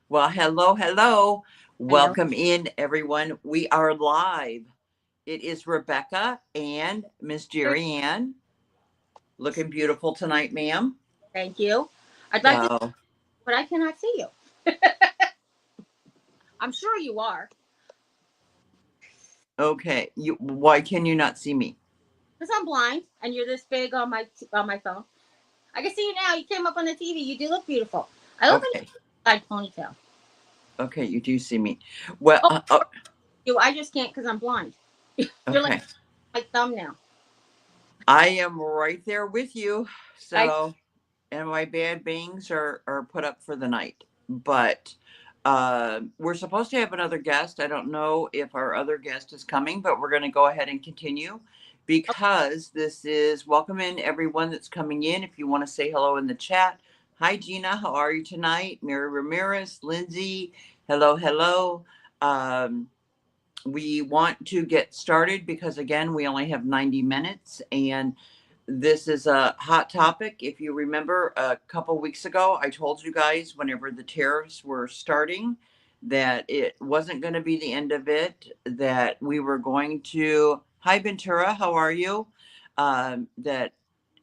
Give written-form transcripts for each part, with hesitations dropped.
Well, hello, hello. Hello. Welcome in, everyone. We are live. It is Rebecca and Miss Jerry Ann. Looking beautiful tonight, ma'am. Thank you. I'd like to, Oh, but I cannot see you. I'm sure you are, okay. Why can you not see me? because I'm blind and you're this big on my phone. I can see you now. You came up on the TV. You do look beautiful. I look Okay. in a side ponytail. Okay, you do see me. Well, Oh, you. I just can't because I'm blind. You're like okay. my thumbnail. I am right there with you. I So, and my bad bangs are put up for the night. But we're supposed to have another guest. I don't know if our other guest is coming, but we're going to go ahead and continue because this is welcome in everyone that's coming in. If you want to say hello in the chat. Hi, Gina. How are you tonight? Mary Ramirez, Lindsay. Hello, hello. Um, we want to get started because, again, we only have 90 minutes and this is a hot topic. If you remember a couple weeks ago, I told you guys whenever the tariffs were starting that it wasn't going to be the end of it, that we were going to. Hi, Ventura, how are you? That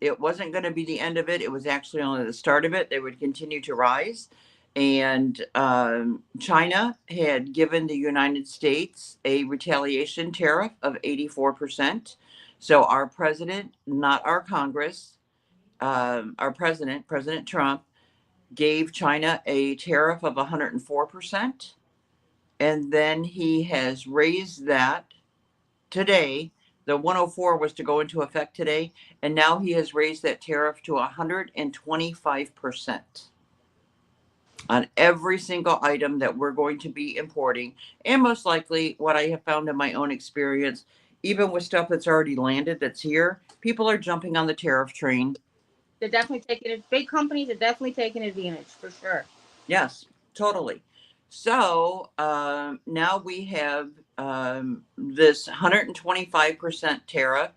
it wasn't going to be the end of it. It was actually only the start of it. They would continue to rise. And China had given the United States a retaliation tariff of 84%. So our president, not our Congress, our president, President Trump, gave China a tariff of 104%. And then he has raised that today. The 104 was to go into effect today. And now he has raised that tariff to 125% on every single item that we're going to be importing. And most likely, what I have found in my own experience, even with stuff that's already landed that's here, people are jumping on the tariff train. they're definitely taking it. Big companies are definitely taking advantage for sure. Yes, totally. So now we have this 125% tariff.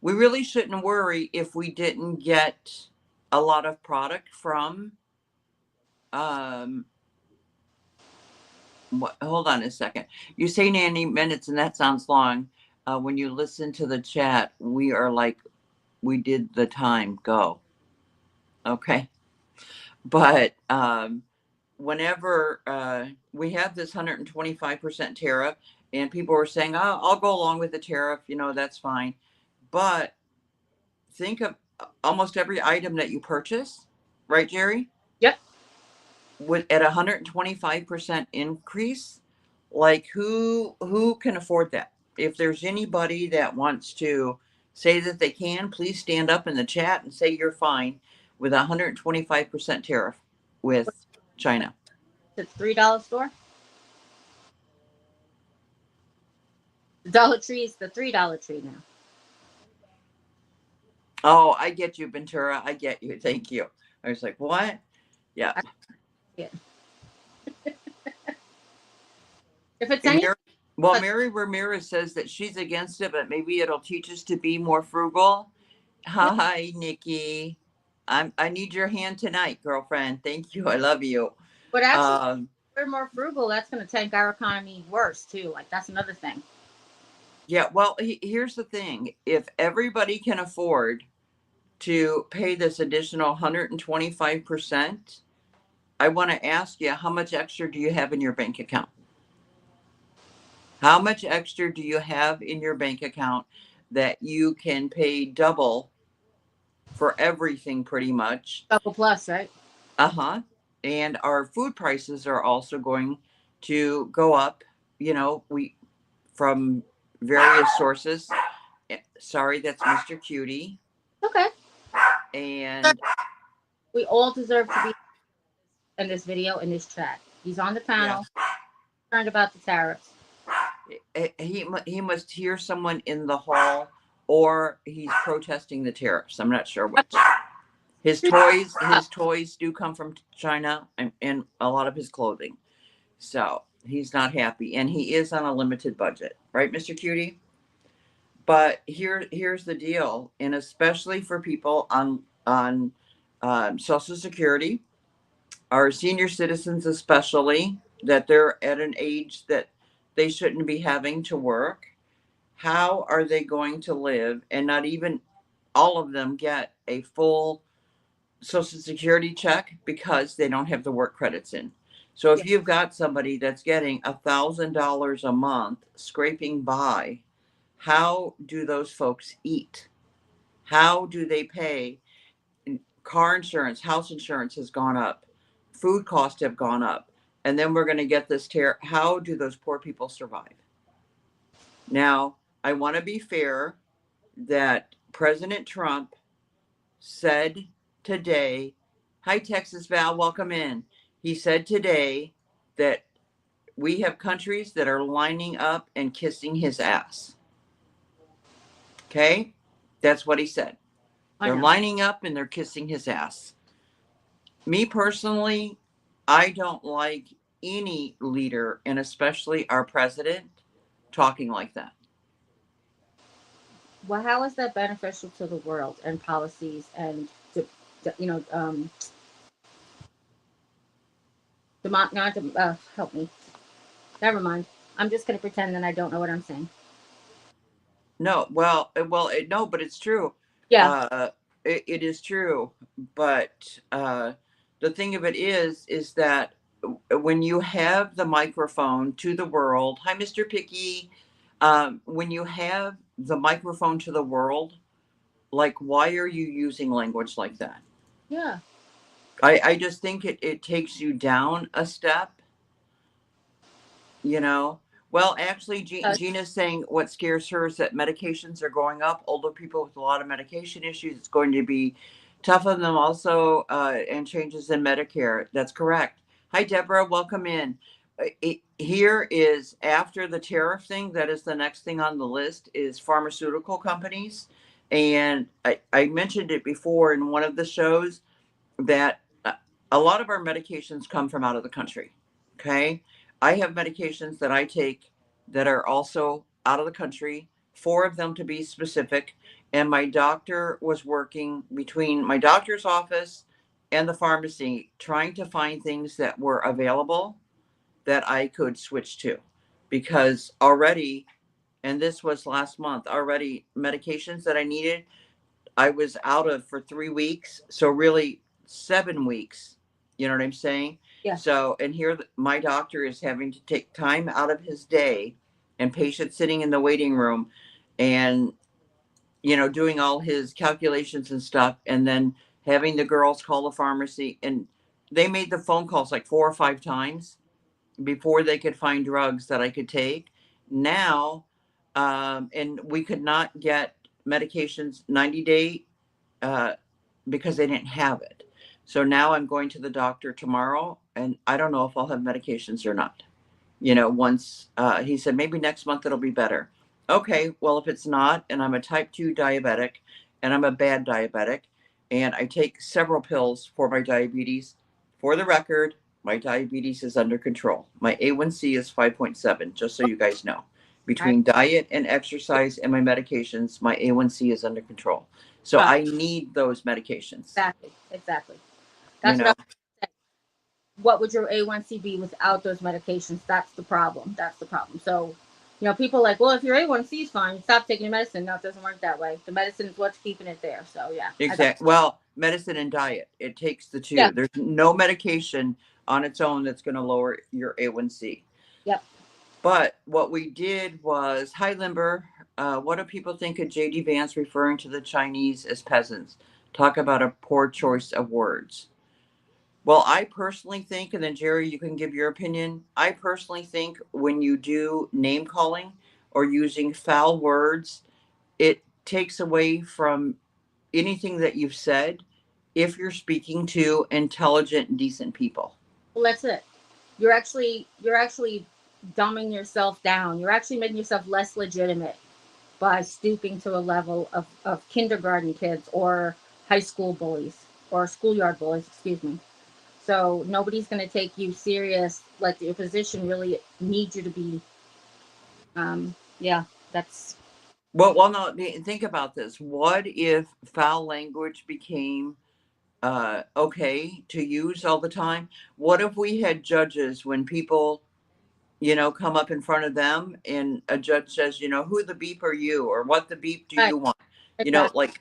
We really shouldn't worry if we didn't get a lot of product from um, hold on a second. You say 90 minutes, and that sounds long. When you listen to the chat, we are like, we did the time go. Okay. But whenever we have this 125% tariff, and people were saying, oh, I'll go along with the tariff, that's fine. But think of almost every item that you purchase, right, Jerry? Yep. With at 125% increase, like who can afford that? If there's anybody that wants to say that they can, please stand up in the chat and say you're fine with a 125% tariff with China. It's $3 store. The Dollar Tree is the $3 tree now. Oh, I get you, Ventura. I get you. Thank you. I was like, what? Yeah. I see it. If it's And any, Mary, well, but Mary Ramirez says that she's against it, but maybe it'll teach us to be more frugal. yeah, Hi, Nikki. I need your hand tonight, girlfriend. Thank you. I love you. but actually, Um, we're more frugal. That's going to tank our economy worse too. Like that's another thing. yeah, well, here's the thing. If everybody can afford to pay this additional 125%, I want to ask you, how much extra do you have in your bank account? How much extra do you have in your bank account that you can pay double for everything pretty much? Double plus, right? Uh-huh. And our food prices are also going to go up, we from various sources. Sorry, that's Mr. Cutie. Okay. And We all deserve to be in this video, in this chat. He's on the yeah, panel, concerned about the tariffs. he must hear someone in the hall or he's protesting the tariffs. I'm not sure which. His toys do come from China and a lot of his clothing. So he's not happy, and he is on a limited budget, right, Mr. Cutie? But here's the deal, and especially for people on Social Security, our senior citizens, especially, that they're at an age that they shouldn't be having to work. How are they going to live and not even all of them get a full Social Security check because they don't have the work credits in? So Yeah. if you've got somebody that's getting $1,000 a month scraping by, how do those folks eat? How do they pay? Car insurance, house insurance has gone up, food costs have gone up, and then we're going to get this tear. How do those poor people survive? Now, I want to be fair that President Trump said today, hi, Texas Val, welcome in. He said today that we have countries that are lining up and kissing his ass. Okay? That's what he said. I They're know. lining up and they're kissing his ass. Me personally, I don't like any leader, and especially our president, talking like that. Well, how is that beneficial to the world and policies and you know not help me. Never mind. I'm just gonna pretend that I don't know what I'm saying. No, no, but it's true. Yeah. Uh, it is true. But the thing of it is that when you have the microphone to the world, hi, Mr. Picky, when you have the microphone to the world, like, why are you using language like that? Yeah. I just think it takes you down a step, you know. Well, actually, Uh, Gina's saying what scares her is that medications are going up. Older people with a lot of medication issues, it's going to be tough on them also, and changes in Medicare. That's correct. Hi, Deborah. Welcome in. Here is after the tariff thing. That is the next thing on the list is pharmaceutical companies. And I mentioned it before in one of the shows that a lot of our medications come from out of the country. Okay. I have medications that I take that are also out of the country, four of them to be specific. And my doctor was working between my doctor's office and the pharmacy trying to find things that were available that I could switch to because already, and this was last month, already medications that I needed I was out of for 3 weeks. So really 7 weeks. You know what I'm saying? yeah. So, and here my doctor is having to take time out of his day and patients sitting in the waiting room and, doing all his calculations and stuff. And then having the girls call the pharmacy. And they made the phone calls like 4 or 5 times before they could find drugs that I could take. Now, and we could not get medications 90-day uh, because they didn't have it. So now I'm going to the doctor tomorrow, and I don't know if I'll have medications or not. Once he said maybe next month it'll be better. Okay, well, if it's not, and I'm a type 2 diabetic, and I'm a bad diabetic, and I take several pills for my diabetes, for the record, my diabetes is under control. My A1C is 5.7, just so you guys know. I Between diet and exercise and my medications, my A1C is under control. So right. I need those medications, Exactly. Exactly. you That's what I know. said. What would your A1C be without those medications? That's the problem. That's the problem. So, people are like, well, if your A1C is fine, stop taking your medicine. No, it doesn't work that way. The medicine is what's keeping it there. So, yeah, I got. Exactly. Well, medicine and diet, it takes the Yeah. two. There's no medication on its own that's going to lower your A1C. Yep. But what we did was, hi, Limber. What do people think of JD Vance referring to the Chinese as peasants? Talk about a poor choice of words. Well, I personally think, and then Jerry, you can give your opinion. I personally think when you do name calling or using foul words, it takes away from anything that you've said if you're speaking to intelligent, decent people. Well, that's it. You're actually dumbing yourself down. You're actually making yourself less legitimate by stooping to a level of kindergarten kids or high school bullies or schoolyard bullies, excuse me. So nobody's going to take you serious. Like your position really needs you to be. Yeah, that's Well, no, think about this. What if foul language became okay to use all the time? What if we had judges when people, come up in front of them and a judge says, who the beep are you, or what the beep do Right. you want? Exactly. Like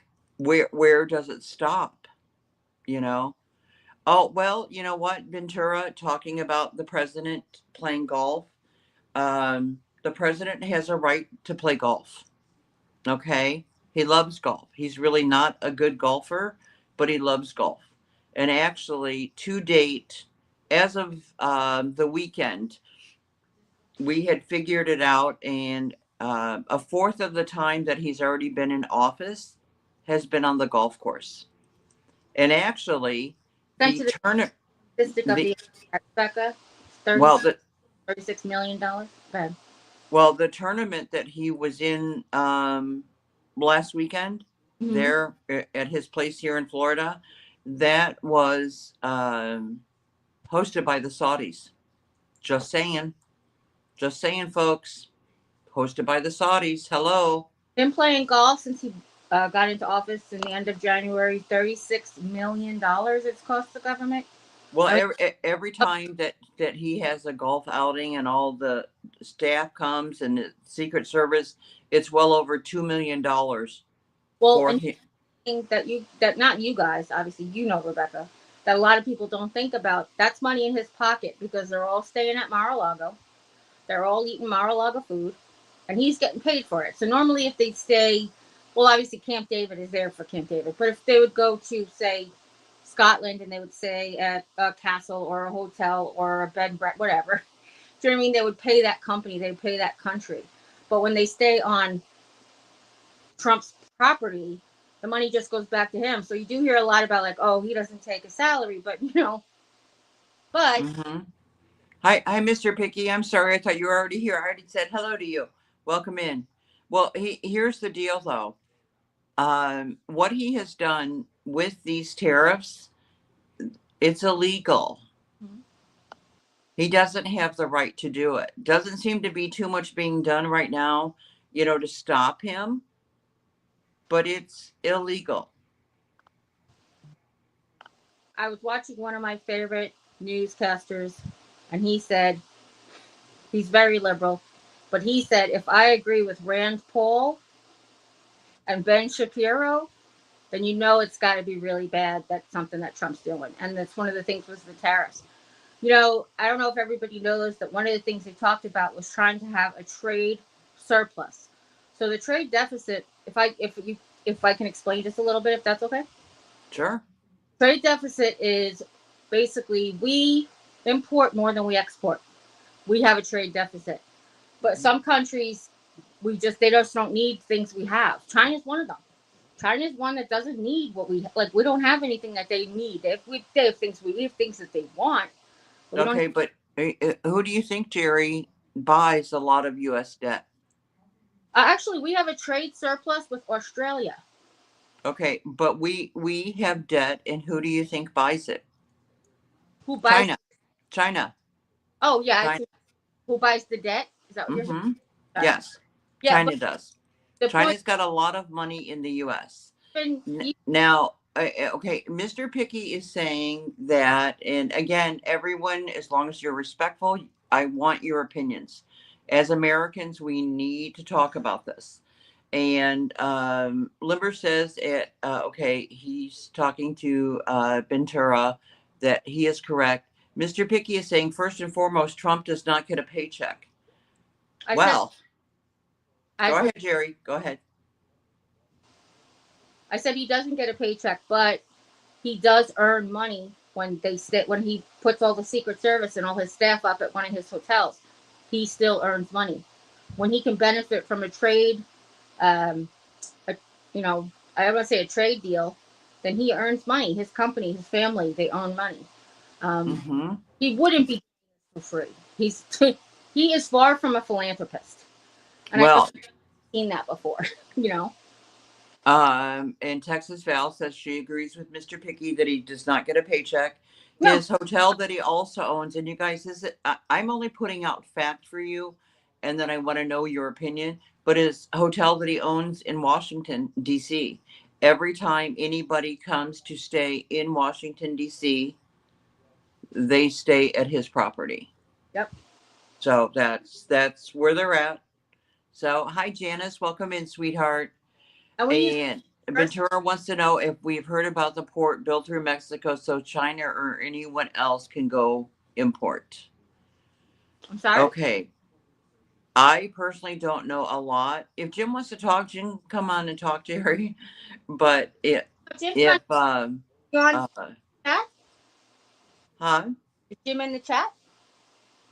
where does it stop? You know? Oh, well, you know what, Ventura, talking about the president playing golf. The president has a right to play golf. Okay. He loves golf. He's really not a good golfer, but he loves golf. And actually, to date, as of the weekend, we had figured it out, and a fourth of the time that he's already been in office has been on the golf course. And actually, Sent the you the tournament, statistic of the the Rebecca, 30, well, the $36 million. Bad. the tournament that he was in last weekend Mm-hmm. there at his place here in Florida, that was hosted by the Saudis. Just saying, folks. Hosted by the Saudis. Hello. Been playing golf since he got into office in the end of January. $36 million it's cost the government. Well, I mean, every time that he has a golf outing and all the staff comes and the Secret Service, it's well over $2 million well, for and him. thing that not you guys, obviously, Rebecca, that a lot of people don't think about. That's money in his pocket because they're all staying at Mar-a-Lago. They're all eating Mar-a-Lago food, and he's getting paid for it. So normally, if they stay, well, obviously Camp David is there for Camp David, but if they would go to, say, Scotland and they would stay at a castle or a hotel or a bed and breakfast, whatever, do you know what I mean? They would pay that company, they would pay that country. But when they stay on Trump's property, the money just goes back to him. So you do hear a lot about, like, oh, he doesn't take a salary, but but Mm-hmm. Hi, Mr. Picky. I'm sorry. I thought you were already here. I already said hello to you. Welcome in. Well, here's the deal, though. What he has done with these tariffs, it's illegal. He doesn't have the right to do it. Doesn't seem to be too much being done right now, to stop him, but it's illegal. I was watching one of my favorite newscasters, and he said he's very liberal, but he said if I agree with Rand Paul and Ben Shapiro, then it's got to be really bad. That's something that Trump's doing, and that's one of the things was the tariffs. I don't know if everybody knows that one of the things they talked about was trying to have a trade surplus. So the trade deficit, if I can explain just a little bit, if that's okay. Sure. Trade deficit is basically we import more than we export. We have a trade deficit. But some countries they just don't need things we have. China's one of them. China's one that doesn't need what we like. We don't have anything that they need. They have things that they want, but we don't. Okay, but who do you think, Jerry, buys a lot of U.S. debt? Actually, we have a trade surplus with Australia. Okay, but we have debt, and who do you think buys it? Who buys? China. China. Oh yeah, China. who buys the debt? Is that what you're saying? Mm-hmm. Yes, Yeah, but China does. the point China's got a lot of money in the U.S. been Now, okay, Mr. Picky is saying that, and again, everyone, as long as you're respectful, I want your opinions. As Americans, we need to talk about this. And Limber says, okay, he's talking to Ventura that he is correct. Mr. Picky is saying, first and foremost, Trump does not get a paycheck. I said Well, I go said ahead, Jerry. Go ahead. I said he doesn't get a paycheck, but he does earn money when he puts all the Secret Service and all his staff up at one of his hotels. He still earns money when he can benefit from a trade, um, a, I want to say a trade deal. Then he earns money. His company, his family, they earn money. Um, Mm-hmm. he wouldn't be for free. He is far from a philanthropist, and I know Well, I've seen that before. you know, and Texas Val says she agrees with Mr. Picky that he does not get a paycheck. no, His hotel that he also owns, and you guys, I'm only putting out fact for you, and then I want to know your opinion. But his hotel that he owns in Washington D.C. every time anybody comes to stay in Washington, D.C., they stay at his property. Yep. So that's where they're at. So hi Janice, welcome in, sweetheart. And when you And first, Ventura wants to know if we've heard about the port built through Mexico so China or anyone else can go import. I'm sorry. Okay. I personally don't know a lot. If Jim wants to talk, Jim, come on and talk, Jerry. But Jim's not if you on uh, chat. huh? Is Jim in the chat?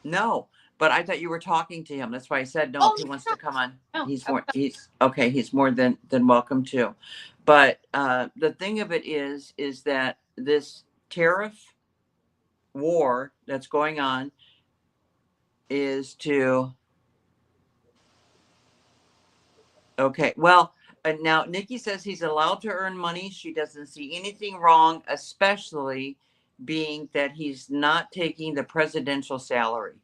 No, but I thought you were talking to him. That's why I said no. If Oh he wants to come on, no, he's no. more. He's okay. He's more than welcome to. But the thing of it is that this tariff war that's going on is to okay. Well, now Nikki says he's allowed to earn money. She doesn't see anything wrong, especially being that he's not taking the presidential salary.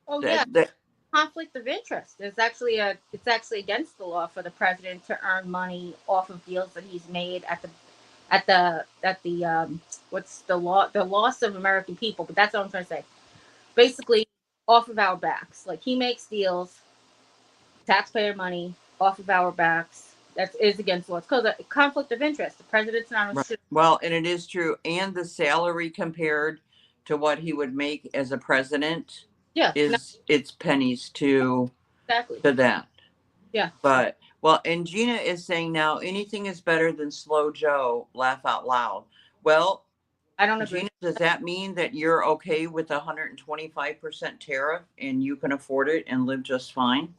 Oh yeah, That conflict of interest. It's actually against the law for the president to earn money off of deals that he's made at the what's the law, the loss of American people. But that's what I'm trying to say. Basically, off of our backs. Like he makes deals, taxpayer money off of our backs. That is against the law. It's called a conflict of interest. The president's not right. restricted. Well, and it is true. And the salary compared to what he would make as a president Yeah, no, is it's pennies exactly. to that. Yeah, But well, and Gina is saying now anything is better than slow Joe. Laugh out loud. Well, I don't agree. Gina, does that mean that you're okay with 125% tariff and you can afford it and live just fine?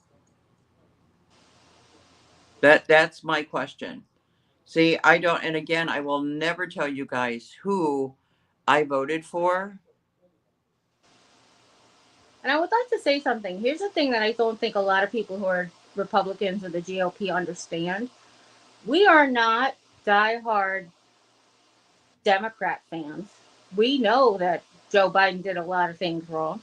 That's my question. See, I don't, and again, I will never tell you guys who I voted for. And I would like to say something. Here's the thing that I don't think a lot of people who are Republicans or the GOP understand. We are not diehard Democrat fans. We know that Joe Biden did a lot of things wrong.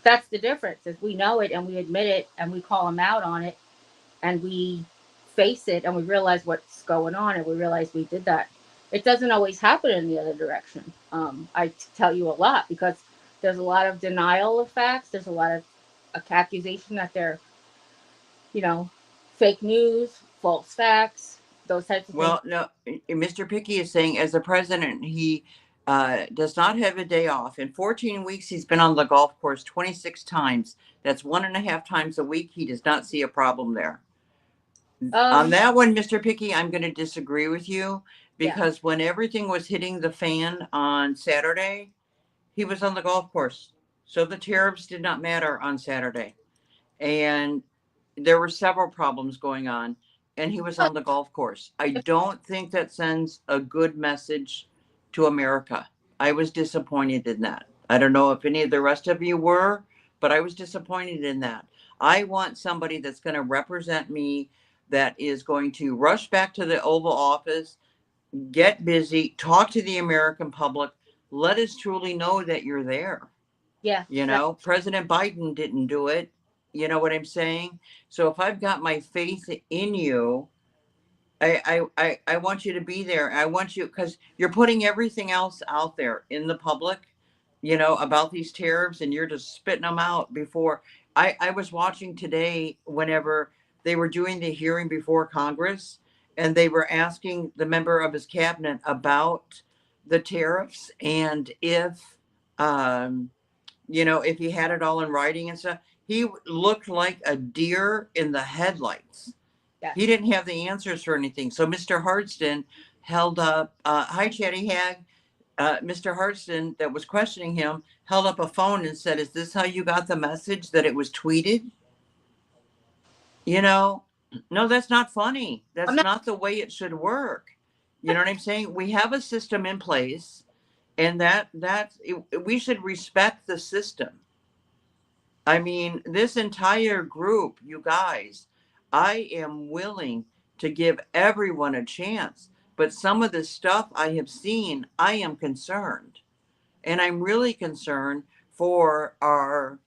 That's the difference is we know it and we admit it and we call him out on it and we face it and we realize what's going on and we realize we did that. It doesn't always happen in the other direction. I tell you a lot because there's a lot of denial of facts. There's a lot of accusation that they're, you know, fake news, false facts, those types of things. Well, no, Mr. Pickey is saying as a president, he does not have a day off. In 14 weeks, he's been on the golf course 26 times. That's 1.5 times a week. He does not see a problem there. On Um, that one, Mr. Pickey, I'm going to disagree with you yeah, because when everything was hitting the fan on Saturday, he was on the golf course. So the tariffs did not matter on Saturday. And there were several problems going on, and he was on the golf course. I don't think that sends a good message to America. I was disappointed in that. I don't know if any of the rest of you were, but I was disappointed in that. I want somebody that's going to represent me, that is going to rush back to the Oval Office, get busy, talk to the American public, let us truly know that you're there. yeah, You know, President Biden didn't do it. You know what I'm saying? So if I've got my faith in you, I want you to be there. I want you because you're putting everything else out there in the public, you know, about these tariffs, and you're just spitting them out before. I was watching today whenever they were doing the hearing before Congress, and they were asking the member of his cabinet about the tariffs and if you know, if he had it all in writing and stuff, he looked like a deer in the headlights. yeah. He didn't have the answers for anything. So Mr. Hardston held up, hi, Chatty Hag. Mr. Hardston, that was questioning him, held up a phone and said, is this how you got the message that it was tweeted? You know, no, that's not funny. I'm That's not. not the way it should work. You know what I'm saying? We have a system in place, and we should respect the system. I mean, this entire group, you guys, I am willing to give everyone a chance. But some of the stuff I have seen, I am concerned. And I'm really concerned for our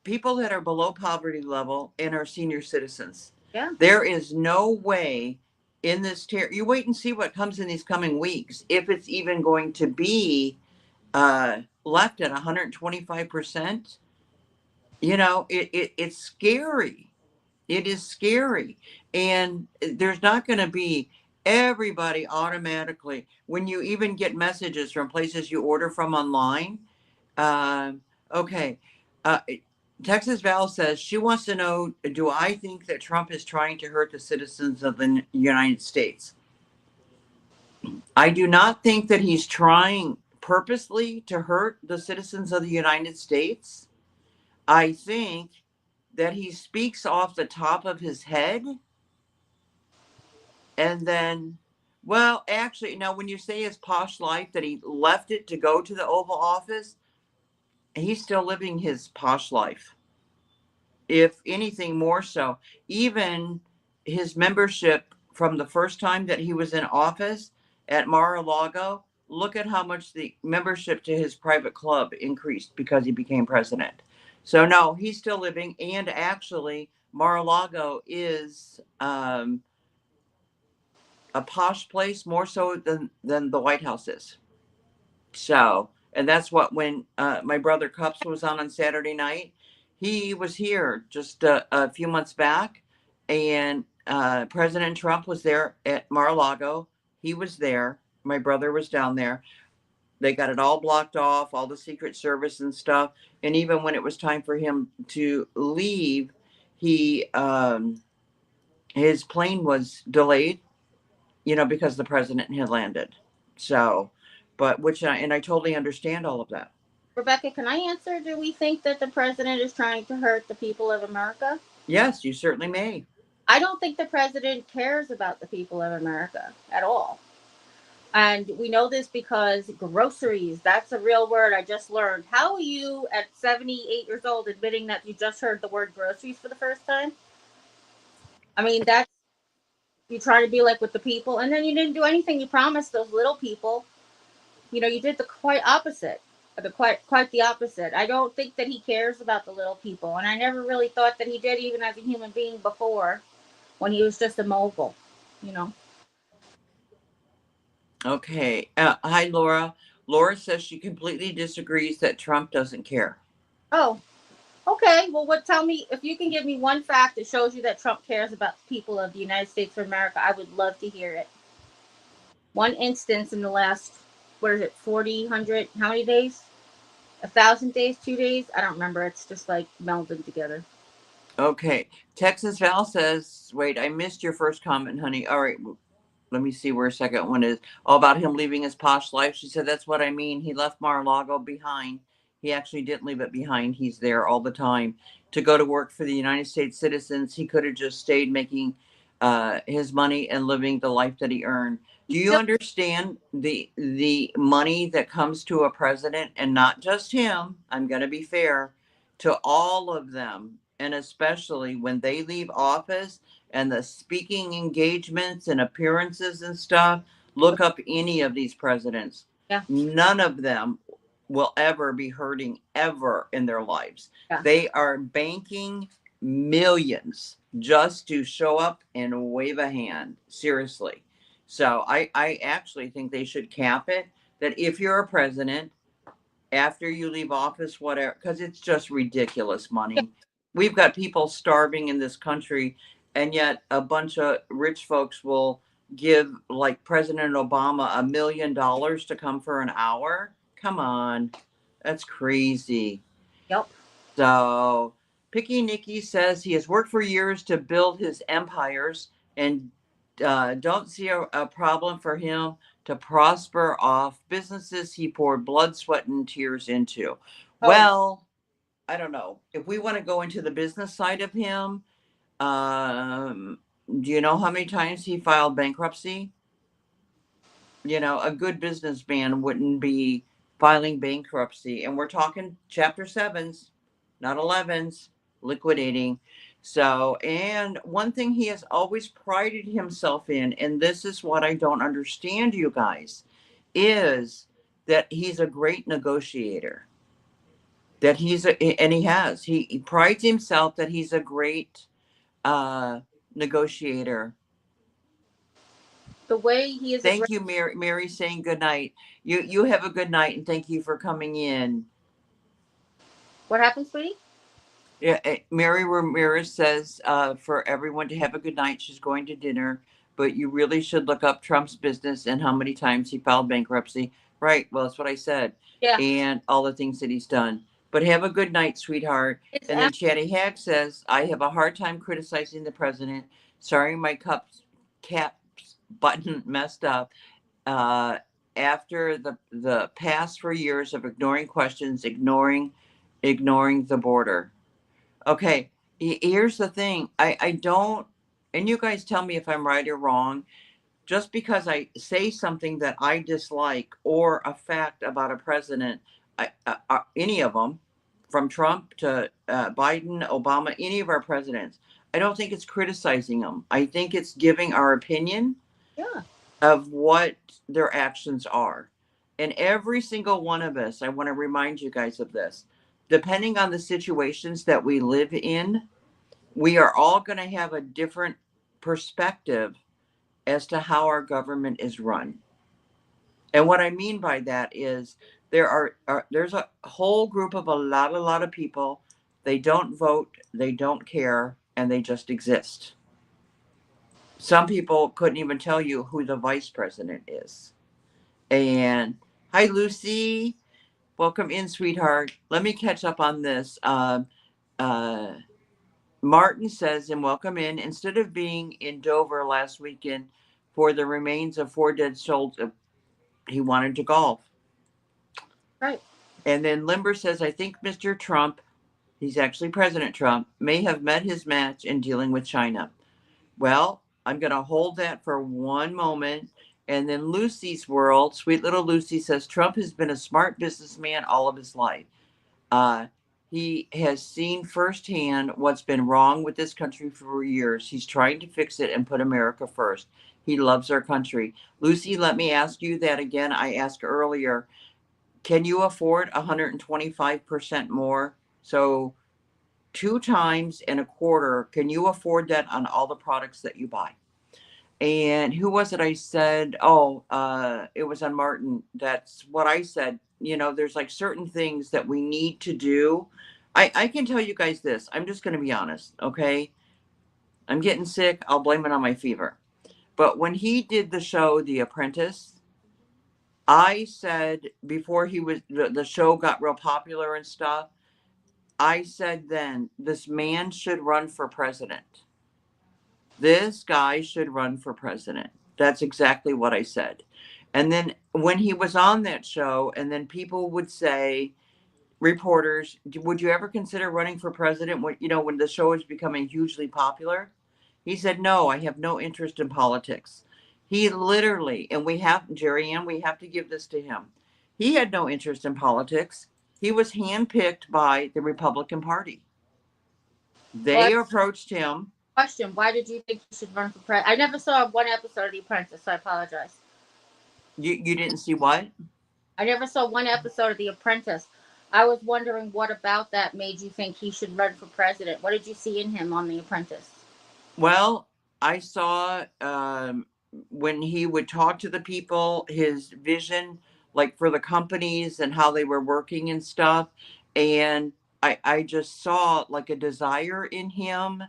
people that are below poverty level and our senior citizens. Yeah, There is no way. in this you wait and see what comes in these coming weeks. If it's even going to be left at 125%, it's scary. It is scary. And there's not going to be everybody automatically, when you even get messages from places you order from online. Okay. Uh, Texas Val says she wants to know, do I think that Trump is trying to hurt the citizens of the United States? I do not think that he's trying purposely to hurt the citizens of the United States. I think that he speaks off the top of his head. And then, well, actually, now when you say his posh life, that he left it to go to the Oval Office, he's still living his posh life. If anything more so, even his membership from the first time that he was in office at Mar-a-Lago, look at how much the membership to his private club increased because he became president. So no, he's still living. And actually, Mar-a-Lago is a posh place more so than the White House is. So, and that's what, when my brother Cups was on Saturday night, he was here just a few months back, and President Trump was there at Mar-a-Lago. He was there. My brother was down there. They got it all blocked off, all the Secret Service and stuff. And even when it was time for him to leave, he his plane was delayed, because the president had landed. So, but and I totally understand all of that. Rebecca, can I answer? Do we think that the president is trying to hurt the people of America? Yes, you certainly may. I don't think the president cares about the people of America at all. And we know this because groceries, that's a real word I just learned. How are you at 78 years old admitting that you just heard the word groceries for the first time? I mean, that's, you try to be like with the people, and then you didn't do anything you promised those little people. You did the quite opposite. Quite the opposite. I don't think that he cares about the little people, and I never really thought that he did, even as a human being before, when he was just a mogul. You know. Okay. Hi, Laura. Laura says she completely disagrees that Trump doesn't care. Oh, okay. Well, what? Tell me if you can give me one fact that shows you that Trump cares about the people of the United States of America. I would love to hear it. One instance in the last, what is it, 40, 100, how many days? 1,000 days, 2 days? I don't remember. It's just like melded together. Okay. Texas Val says, wait, I missed your first comment, honey. All right. Let me see where second one is. All about him leaving his posh life. She said, that's what I mean. He left Mar-a-Lago behind. He actually didn't leave it behind. He's there all the time to go to work for the United States citizens. He could have just stayed making his money and living the life that he earned. Do you Still, understand the money that comes to a president, and not just him? I'm going to be fair to all of them, and especially when they leave office, and the speaking engagements and appearances and stuff. Look up any of these presidents. yeah, None of them will ever be hurting ever in their lives. yeah. They are banking millions just to show up and wave a hand. Seriously. So I actually think they should cap it, that if you're a president, after you leave office, whatever, because it's just ridiculous money. We've got people starving in this country, and yet a bunch of rich folks will give, like President Obama, $1 million to come for an hour. Come on, that's crazy. Yep. So, Picky Nicky says he has worked for years to build his empires, and don't see a problem for him to prosper off businesses he poured blood, sweat, and tears into. Oh, Well, I don't know. If we want to go into the business side of him, um, do you know how many times he filed bankruptcy? A good businessman wouldn't be filing bankruptcy. And we're talking chapter sevens, not 11s, liquidating. So, and one thing he has always prided himself in, and this is what I don't understand, you guys, is that he's a great negotiator. That and he prides himself that he's a great negotiator. The way he is Thank aggressive. you, Mary. Mary saying good night. You have a good night, and thank you for coming in. What happened, sweetie? Yeah, Mary Ramirez says for everyone to have a good night. She's going to dinner, but you really should look up Trump's business and how many times he filed bankruptcy. Right. Well, that's what I said, Yeah, and all the things that he's done. But have a good night, sweetheart. it's And then Chatty Hag says, I have a hard time criticizing the president. Sorry, my caps button messed up. Uh, After the past 4 years of ignoring questions, ignoring the border. Okay, here's the thing. I don't, and you guys tell me if I'm right or wrong. Just because I say something that I dislike or a fact about a president, any of them, from Trump to Biden, Obama, any of our presidents, I don't think it's criticizing them. I think it's giving our opinion yeah. of what their actions are. And every single one of us, I want to remind you guys of this. Depending on the situations that we live in, we are all going to have a different perspective as to how our government is run. And what I mean by that is there's a whole group of a lot of people. They don't vote, they don't care, and they just exist. Some people couldn't even tell you who the vice president is. And hi, Lucy. Welcome in, sweetheart. Let me catch up on this. Uh, Martin says, and welcome in. Instead of being in Dover last weekend for the remains of four dead soldiers, he wanted to golf. Right. And then Limber says, I think Mr. Trump, he's actually President Trump, may have met his match in dealing with China. Well, I'm going to hold that for one moment. And then Lucy's world, sweet little Lucy says Trump has been a smart businessman all of his life. Uh, he has seen firsthand what's been wrong with this country for years. He's trying to fix it and put America first. He loves our country. Lucy, let me ask you that again. I asked earlier, can you afford 125% more? So, two times and a quarter, can you afford that on all the products that you buy? And who was it I said? Oh, it was on Martin. That's what I said. You know, there's like certain things that we need to do. I can tell you guys this. I'm just going to be honest, okay? I'm getting sick. I'll blame it on my fever. But when he did the show, The Apprentice, I said before the show got real popular and stuff, I said then, this man should run for president. This guy should run for president. That's exactly what I said. And then when he was on that show, and then people would say, reporters, would you ever consider running for president when when the show is becoming hugely popular? He said, no, I have no interest in politics. He literally, and we have, Jerry Ann, we have to give this to him. He had no interest in politics. He was handpicked by the Republican Party. They But approached him. question: why did you think he should run for president? I never saw one episode of The Apprentice, so I apologize. You didn't see what? I never saw one episode of The Apprentice. I was wondering what about that made you think he should run for president. What did you see in him on The Apprentice? Well, I saw when he would talk to the people, his vision, like for the companies and how they were working and stuff. And I just saw like a desire in him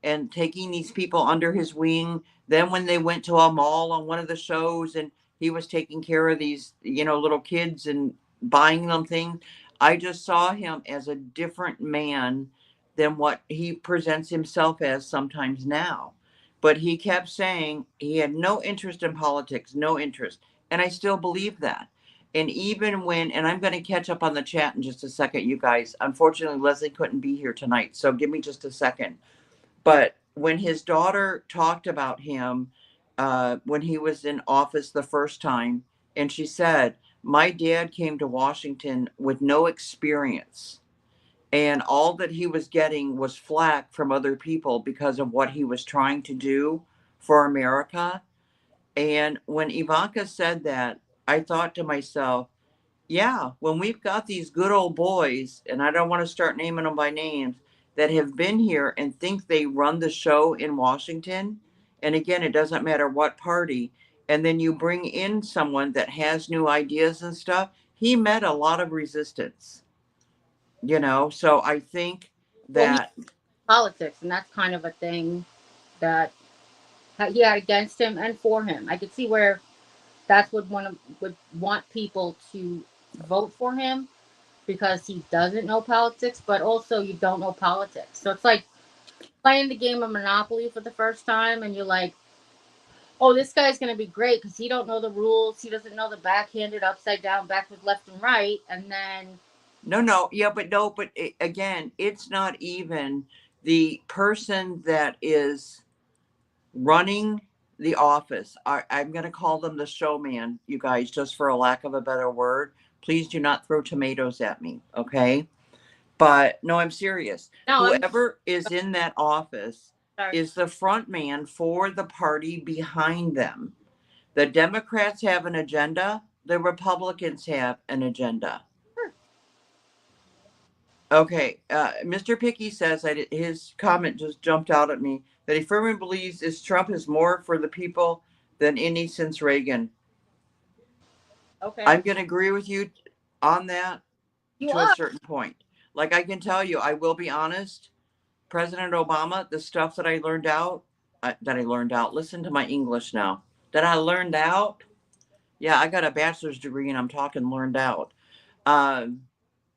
and taking these people under his wing. Then when they went to a mall on one of the shows and he was taking care of these, little kids and buying them things, I just saw him as a different man than what he presents himself as sometimes now. But he kept saying he had no interest in politics, no interest. And I still believe that. And even when, and I'm going to catch up on the chat in just a second, you guys. Unfortunately, Leslie couldn't be here tonight. So give me just a second. But when his daughter talked about him when he was in office the first time, and she said, my dad came to Washington with no experience, and all that he was getting was flack from other people because of what he was trying to do for America. And when Ivanka said that, I thought to myself, yeah, when we've got these good old boys, and I don't want to start naming them by names, that have been here and think they run the show in Washington, and again, it doesn't matter what party, and then you bring in someone that has new ideas and stuff, he met a lot of resistance, you know? So I think Well, he that, politics, and that's kind of a thing that he had against him and for him. I could see where that's what one would want people to vote for him because he doesn't know politics, but also you don't know politics. So it's like playing the game of Monopoly for the first time, and you're like, "Oh, this guy's gonna be great because he don't know the rules. He doesn't know the backhanded, upside down, backwards, left, and right." And then, no, no, yeah, but no, but again, it's not even the person that is running the office. I'm going to call them the showman, you guys, just for a lack of a better word. Please do not throw tomatoes at me, okay? But no, I'm serious. no, I'm Whoever is in that office sorry. is the front man for the party behind them. The Democrats have an agenda, the Republicans have an agenda. Sure. Okay, Mr. Picky says that his comment just jumped out at me that he firmly believes is Trump is more for the people than any since Reagan. Okay, I'm going to agree with you on that you to a are. certain point. Like I can tell you, I will be honest. President Obama, the stuff that I learned out. Listen to my English now. That I learned out. Yeah, I got a bachelor's degree and I'm talking learned out. Um,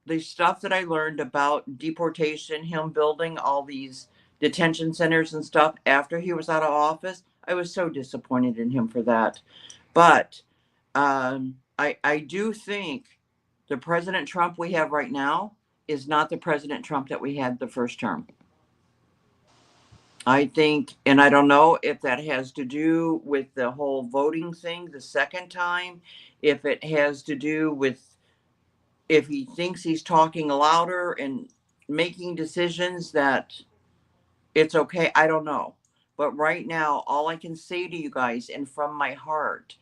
the stuff that I learned about deportation, him building all these detention centers and stuff after he was out of office, I was so disappointed in him for that. But I do think the President Trump we have right now is not the President Trump that we had the first term. I think, and I don't know if that has to do with the whole voting thing the second time, if it has to do with if he thinks he's talking louder and making decisions that it's okay. I don't know. But right now, all I can say to you guys and from my heart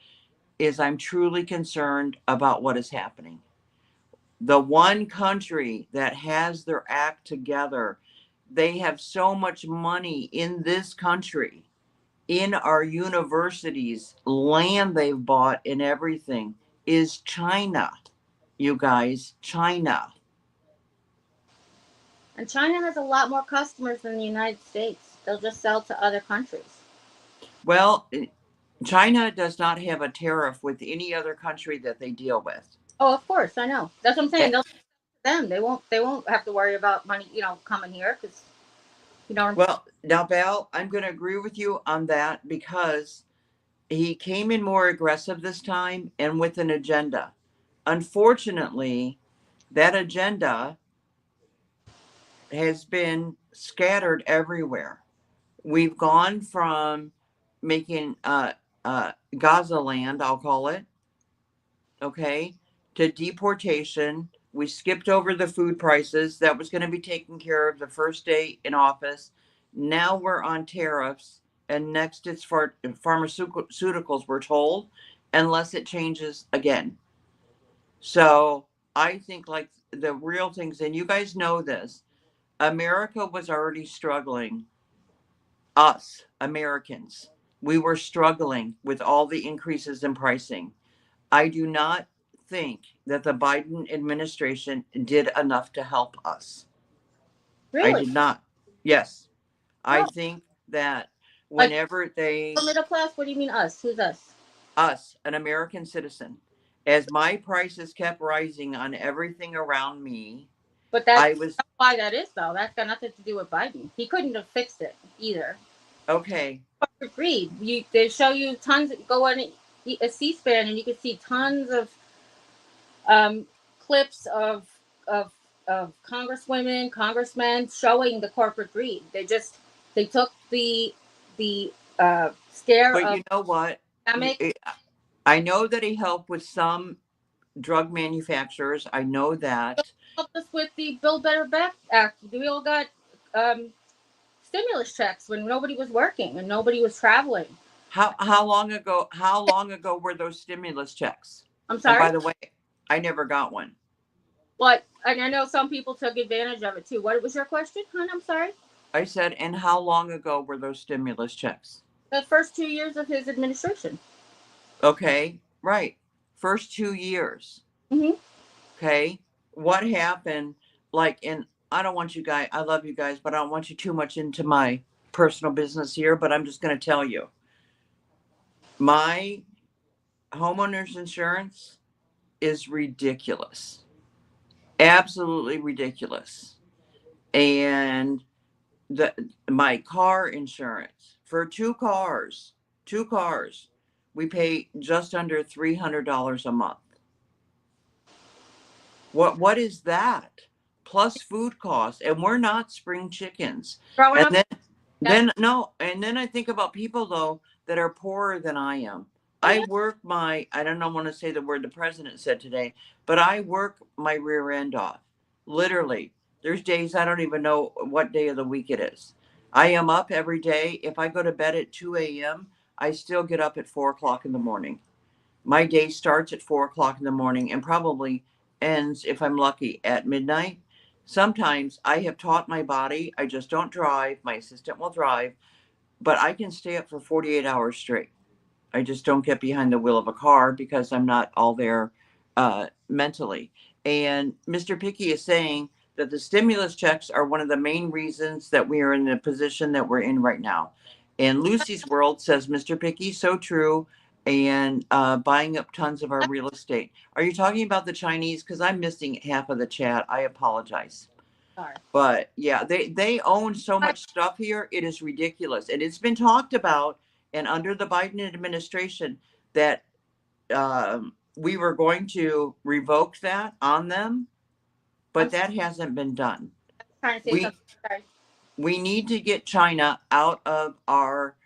is I'm truly concerned about what is happening. The one country that has their act together, they have so much money in this country, in our universities, land they've bought and everything, is China. You guys, China. And China has a lot more customers than the United States. They'll just sell to other countries. Well, China does not have a tariff with any other country that they deal with. Oh, of course, I know. That's what I'm saying. Eh, They'll them. They won't. They won't have to worry about money. Coming here because you know. well, now, Val, I'm going to agree with you on that because he came in more aggressive this time and with an agenda. Unfortunately, that agenda has been scattered everywhere. We've gone from making Gaza land, I'll call it, okay, to deportation. We skipped over the food prices. That was going to be taken care of the first day in office. Now we're on tariffs, and next it's for pharmaceuticals, we're told, unless it changes again. So I think like the real things, and you guys know this, America was already struggling. Us, Americans, we were struggling with all the increases in pricing. I do not think that the Biden administration did enough to help us. I Really? did not. Yes. I Oh, think that like whenever they, the middle class? What do you mean us? Who's us? us, an American citizen, as my prices kept rising on everything around me, But I was that's why that is though. That's got nothing to do with Biden. He couldn't have fixed it either. okay. Agreed. They show you tons. Go on a C-SPAN and you can see tons of um, clips of of congresswomen, congressmen showing the corporate greed. They took the scare But of you know what? pandemic. I know that he helped with some drug manufacturers. I know that. Helped us with the Build Better Back Act. We all got um, stimulus checks when nobody was working and nobody was traveling. How long ago were those stimulus checks? I'm And sorry, by the way, I never got one. but and I know some people took advantage of it too. What was your question, hon? I'm sorry. I said, and how long ago were those stimulus checks? The first 2 years of his administration. Okay, right. First 2 years. Hmm. Okay. What happened? Like, and I don't want you guys, I love you guys, but I don't want you too much into my personal business here, but I'm just going to tell you my homeowner's insurance is ridiculous. Absolutely ridiculous. And the my car insurance for two cars, we pay just under $300 a month. What is that? Plus food costs, and we're not spring chickens. Growing And up, then that then no, and then I think about people though that are poorer than I am. oh I yeah, work my I don't know want to say the word the president said today, but I work my rear end off. Literally. There's days I don't even know what day of the week it is. I am up every day. If I go to bed at 2 a.m., I still get up at 4 o'clock in the morning. My day starts at 4 o'clock in the morning and probably ends, if I'm lucky, at midnight. Sometimes I have taught my body, I just don't drive. My assistant will drive, but I can stay up for 48 hours straight. I just don't get behind the wheel of a car because I'm not all there mentally. And Mr. Picky is saying that the stimulus checks are one of the main reasons that we are in the position that we're in right now. And Lucy's World says, Mr. Picky, so true. And buying up tons of our real estate. Are you talking about the Chinese? Because I'm missing half of the chat. I apologize. sorry. But yeah, they own so much stuff here. It is ridiculous, and it's been talked about. And under the Biden administration, that we were going to revoke that on them, I'm but that hasn't been done. trying to say We something. Sorry. we need to get China out of our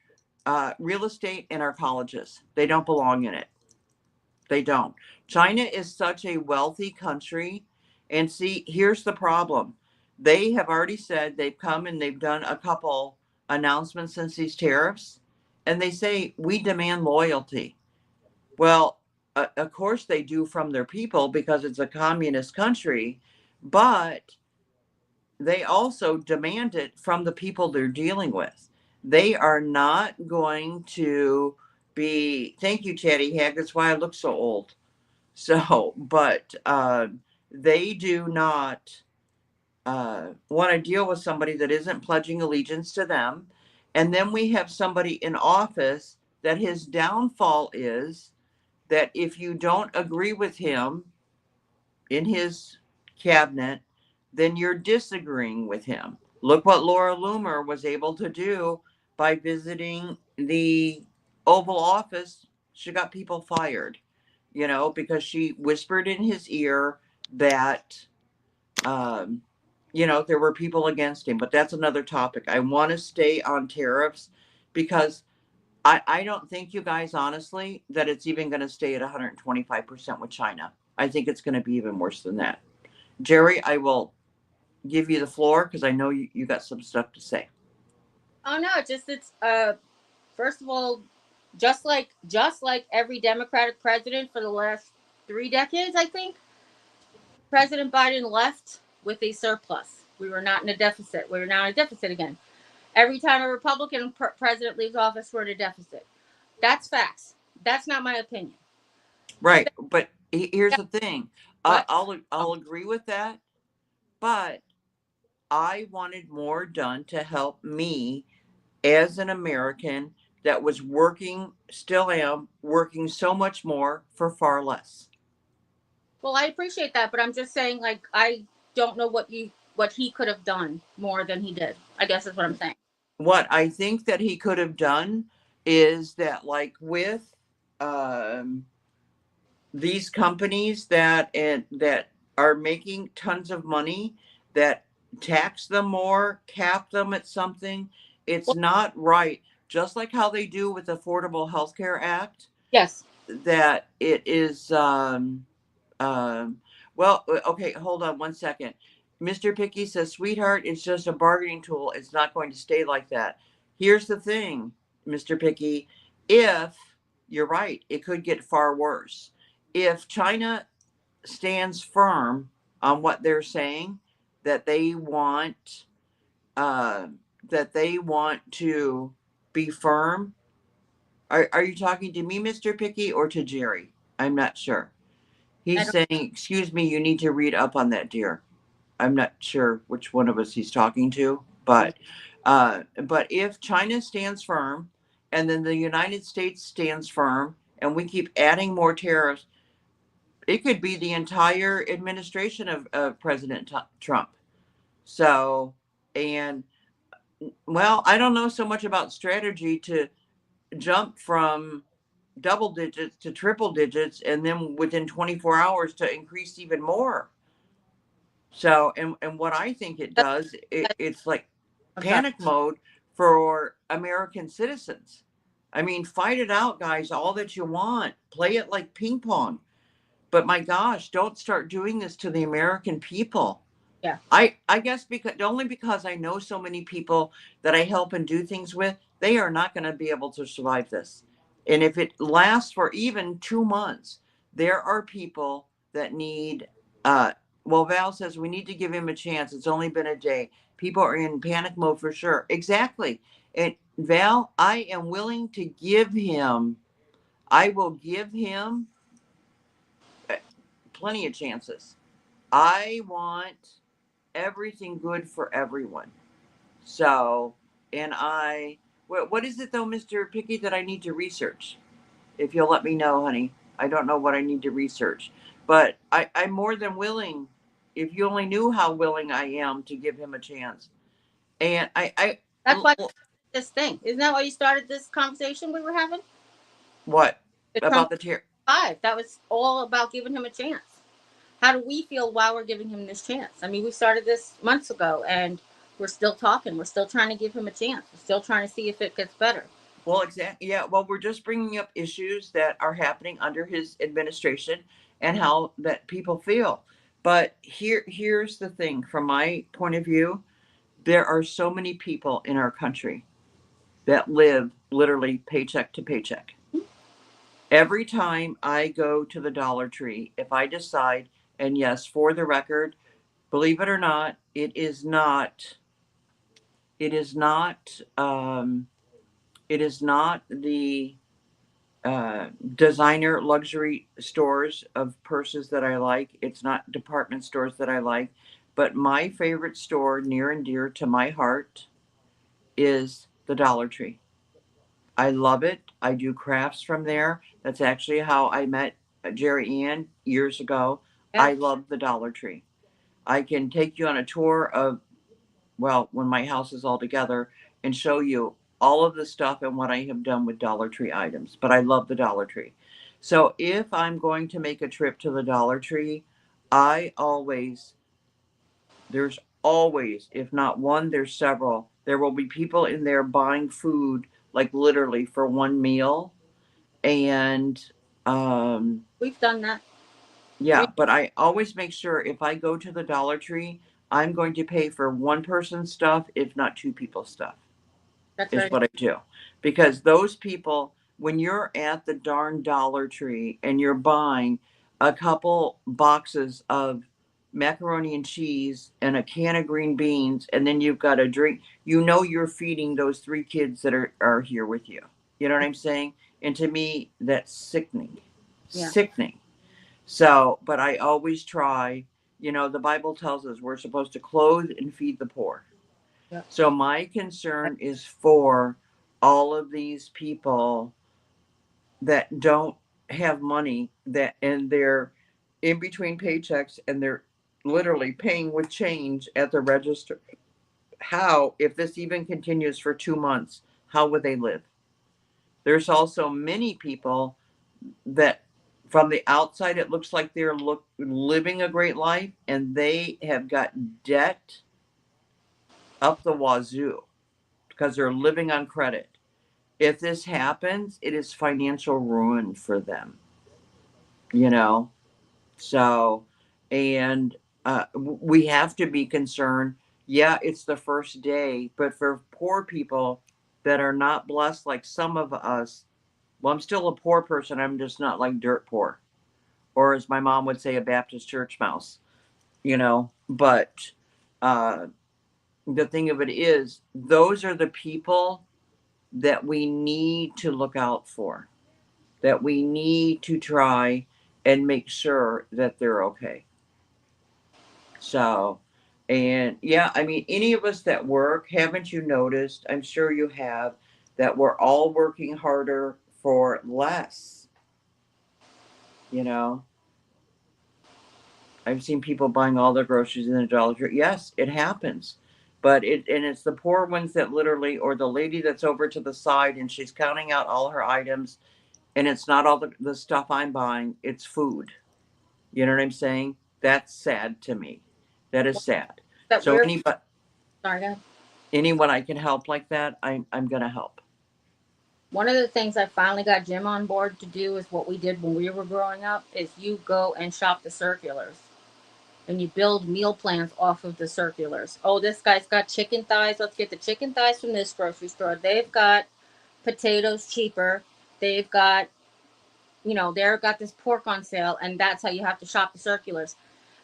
real estate and our colleges. They don't belong in it. They don't. China is such a wealthy country. And see, here's the problem. They have already said they've come and they've done a couple announcements since these tariffs. And they say, we demand loyalty. Well, of course they do from their people because it's a communist country. But they also demand it from the people they're dealing with. They are not going to be, thank you, Chatty Hag. That's why I look so old. So, but they do not want to deal with somebody that isn't pledging allegiance to them. And then we have somebody in office that his downfall is that if you don't agree with him in his cabinet, then you're disagreeing with him. Look what Laura Loomer was able to do by visiting the Oval Office. She got people fired, because she whispered in his ear that, um, there were people against him. But that's another topic. I want to stay on tariffs because I don't think, you guys, honestly, that it's even going to stay at 125% with China. I think it's going to be even worse than that. Jerry, I will give you the floor because I know you got some stuff to say. Oh no, it's first of all, just like every Democratic president for the last 3 decades, I think President Biden left with a surplus. We were not in a deficit. We are now in a deficit again. Every time a Republican president leaves office, we're in a deficit. That's facts. That's not my opinion. Right, but here's the thing. What? I'll agree with that, but I wanted more done to help me as an American that was working, still am working so much more for far less. Well, I appreciate that, but I'm just saying, like, I don't know what he could have done more than he did. I guess is what I'm saying. What I think that he could have done is that, like, with um, these companies that are making tons of money, that tax them more, cap them at something. It's Well, not right. Just like how they do with the Affordable Health Care Act, yes. that it is um, well, okay, hold on one second. Mr. Picky says, sweetheart, it's just a bargaining tool. It's not going to stay like that. Here's the thing, Mr. Picky. If you're right, it could get far worse. If China stands firm on what they're saying, that they want, uh, that they want to be firm, Are you talking to me, Mr. Picky, or to Jerry? I'm not sure. I He's don't. saying, excuse me, you need to read up on that, dear. I'm not sure which one of us he's talking to, but if China stands firm and then the United States stands firm and we keep adding more tariffs, it could be the entire administration of President Trump. So, and well, I don't know so much about strategy to jump from double digits to triple digits and then within 24 hours to increase even more. So, and what I think it That's, does, that's, it's like I'm sorry. panic mode for American citizens. I mean, fight it out, guys, all that you want. Play it like ping pong. But my gosh, don't start doing this to the American people. Yeah, I guess because only because I know so many people that I help and do things with, they are not going to be able to survive this. And if it lasts for even 2 months, there are people that need well, Val says we need to give him a chance. It's only been a day. People are in panic mode for sure. Exactly. And Val, I am willing to give him, I will give him uh, plenty of chances. I want everything good for everyone. So, and what is it though, Mr. Picky, that I need to research? If you'll let me know, honey. I don't know what I need to research, but I'm more than willing. If you only knew how willing I am to give him a chance. And that's why this thing. Isn't that why you started this conversation we were having? what The Trump about the tear? five. That was all about giving him a chance. How do we feel while we're giving him this chance? I mean, we started this months ago, and we're still talking. We're still trying to give him a chance. We're still trying to see if it gets better. Well, exactly. Yeah. Well, we're just bringing up issues that are happening under his administration and how that people feel. But here's the thing from my point of view, there are so many people in our country that live literally paycheck to paycheck. Every time I go to the Dollar Tree, if I decide, and yes, for the record, believe it or not, it is not, it is not the designer luxury stores of purses that I like. It's not department stores that I like. But my favorite store, near and dear to my heart, is the Dollar Tree. I love it. I do crafts from there. That's actually how I met Jerry Ann years ago. Yeah, I love the Dollar Tree. I can take you on a tour of, well, when my house is all together and show you all of the stuff and what I have done with Dollar Tree items. But I love the Dollar Tree. So if I'm going to make a trip to the Dollar Tree, I always, there's always, if not one, there's several. There will be people in there buying food, like literally for one meal. And we've done that. yeah, We but I always make sure if I go to the Dollar Tree, I'm going to pay for one person's stuff, if not two people's stuff, that's is very what I do. Because those people, when you're at the darn Dollar Tree and you're buying a couple boxes of macaroni and cheese and a can of green beans, and then you've got a drink, you know you're feeding those three kids that are here with you. You know what I'm saying? And to me, that's sickening. yeah. Sickening. So, but I always try, the Bible tells us we're supposed to clothe and feed the poor. Yeah. So my concern is for all of these people that don't have money that and they're in between paychecks and they're literally paying with change at the register. How, if this even continues for 2 months, how would they live? There's also many people that from the outside it looks like they're living a great life and they have got debt up the wazoo because they're living on credit. If this happens, it is financial ruin for them, you know? So, and we have to be concerned. Yeah, it's the first day, but for poor people that are not blessed like some of us, well, I'm still a poor person. I'm just not like dirt poor, or as my mom would say, a Baptist church mouse. But the thing of it is, those are the people that we need to look out for, that we need to try and make sure that they're okay. So, and yeah, I mean, any of us that work, haven't you noticed? I'm sure you have, that we're all working harder for less, you know? I've seen people buying all their groceries in the Dollar Tree. Yes, it happens. But it's the poor ones that literally, or the lady that's over to the side and she's counting out all her items, and it's not all the stuff I'm buying, it's food. You know what I'm saying? That's sad to me. That is sad. That So we're anybody, sorry, go ahead. anyone I can help like that, I'm gonna help. One of the things I finally got Jim on board to do is what we did when we were growing up is you go and shop the circulars and you build meal plans off of the circulars. Oh, this guy's got chicken thighs. Let's get the chicken thighs from this grocery store. They've got potatoes cheaper. They've got, they've got this pork on sale, and that's how you have to shop the circulars.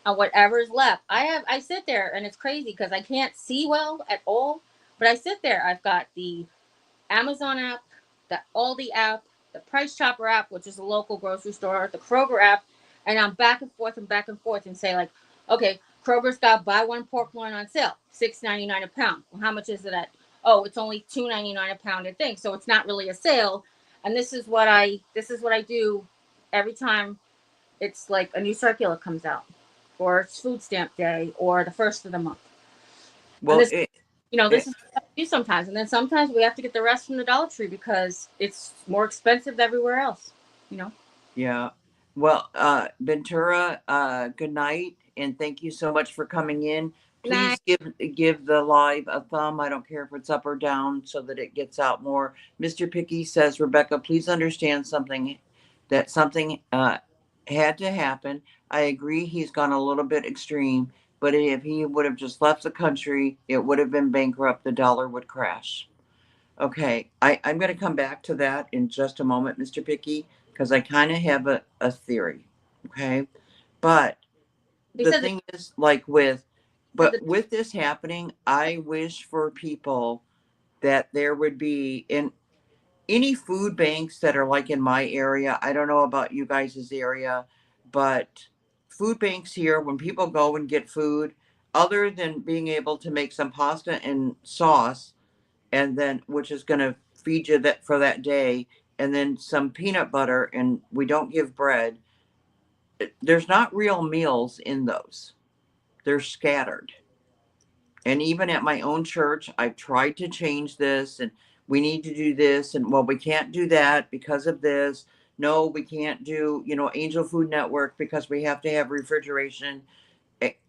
And whatever's left, I sit there and it's crazy because I can't see well at all. But I sit there. I've got the Amazon app, the Aldi app, the Price Chopper app, which is a local grocery store, the Kroger app, and I'm back and forth and say like, okay, Kroger's got buy one pork loin on sale, $6.99 a pound. Well, how much is it at? Oh, it's only $2.99 a pound, I think. So it's not really a sale. And this is what I do every time it's like a new circular comes out, or it's food stamp day, or the first of the month. And Well, this it, this it is what we do sometimes, and then sometimes we have to get the rest from the Dollar Tree because it's more expensive everywhere else. You know. Yeah. Well, Ventura, good night, and thank you so much for coming in. Nah, Please give the live a thumb. I don't care if it's up or down, so that it gets out more. Mr. Picky says, Rebecca, please understand something, that something had to happen. I agree, he's gone a little bit extreme, but if he would have just left the country, it would have been bankrupt. The dollar would crash. Okay, I'm going to come back to that in just a moment, Mr. Picky, because I kind of have a theory. Okay, but he the said thing is, like with, said but with this happening, I wish for people that there would be in any food banks that are like in my area. I don't know about you guys' area, but food banks here, when people go and get food, other than being able to make some pasta and sauce, and then which is going to feed you that for that day, and then some peanut butter, and we don't give bread. There's not real meals in those. They're scattered. And even at my own church, I've tried to change this, and we need to do this, and well, we can't do that because of this. No, we can't do, Angel Food Network because we have to have refrigeration.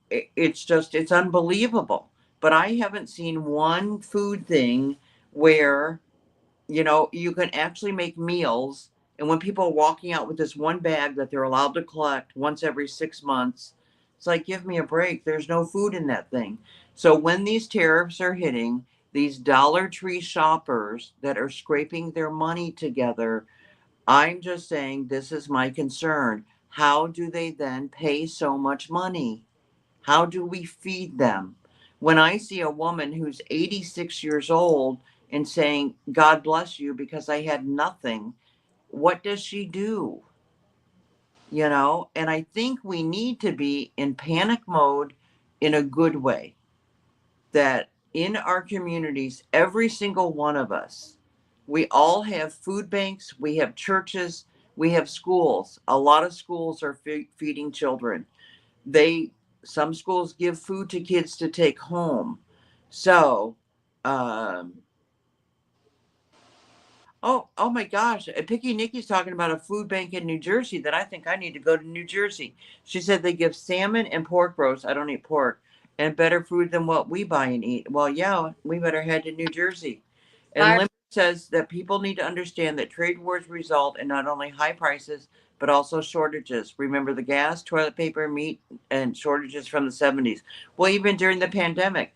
It's just, it's unbelievable. But I haven't seen one food thing where you can actually make meals. And when people are walking out with this one bag that they're allowed to collect once every 6 months, it's like, give me a break. There's no food in that thing. So when these tariffs are hitting, these Dollar Tree shoppers that are scraping their money together, I'm just saying this is my concern. How do they then pay so much money? How do we feed them? When I see a woman who's 86 years old and saying, God bless you because I had nothing, what does she do? And I think we need to be in panic mode in a good way. That in our communities, every single one of us, we all have food banks, we have churches, we have schools. A lot of schools are feeding children. They Some schools give food to kids to take home. So, um, oh my gosh, Picky Nikki's talking about a food bank in New Jersey that I think I need to go to New Jersey. She said they give salmon and pork roast. I don't eat pork, and better food than what we buy and eat. Well, yeah, we better head to New Jersey. And fire. Lim says that people need to understand that trade wars result in not only high prices but also shortages. Remember the gas, toilet paper, meat, and shortages from the 70s. Well, even during the pandemic,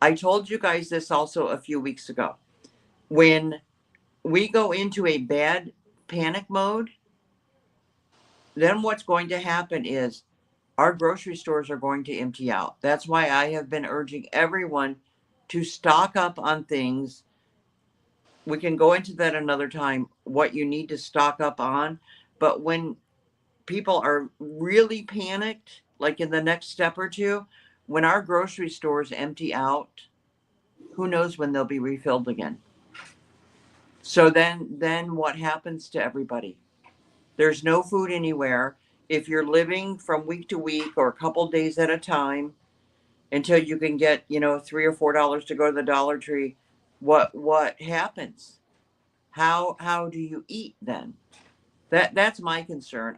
I told you guys this also a few weeks ago. When we go into a bad panic mode, then what's going to happen is our grocery stores are going to empty out. That's why I have been urging everyone to stock up on things we can go into that another time, what you need to stock up on. But when people are really panicked, like in the next step or two, when our grocery stores empty out, who knows when they'll be refilled again. So then what happens to everybody? There's no food anywhere. If you're living from week to week or a couple days at a time until you can get, $3 or $4 to go to the Dollar Tree, what happens? How do you eat then? That's my concern.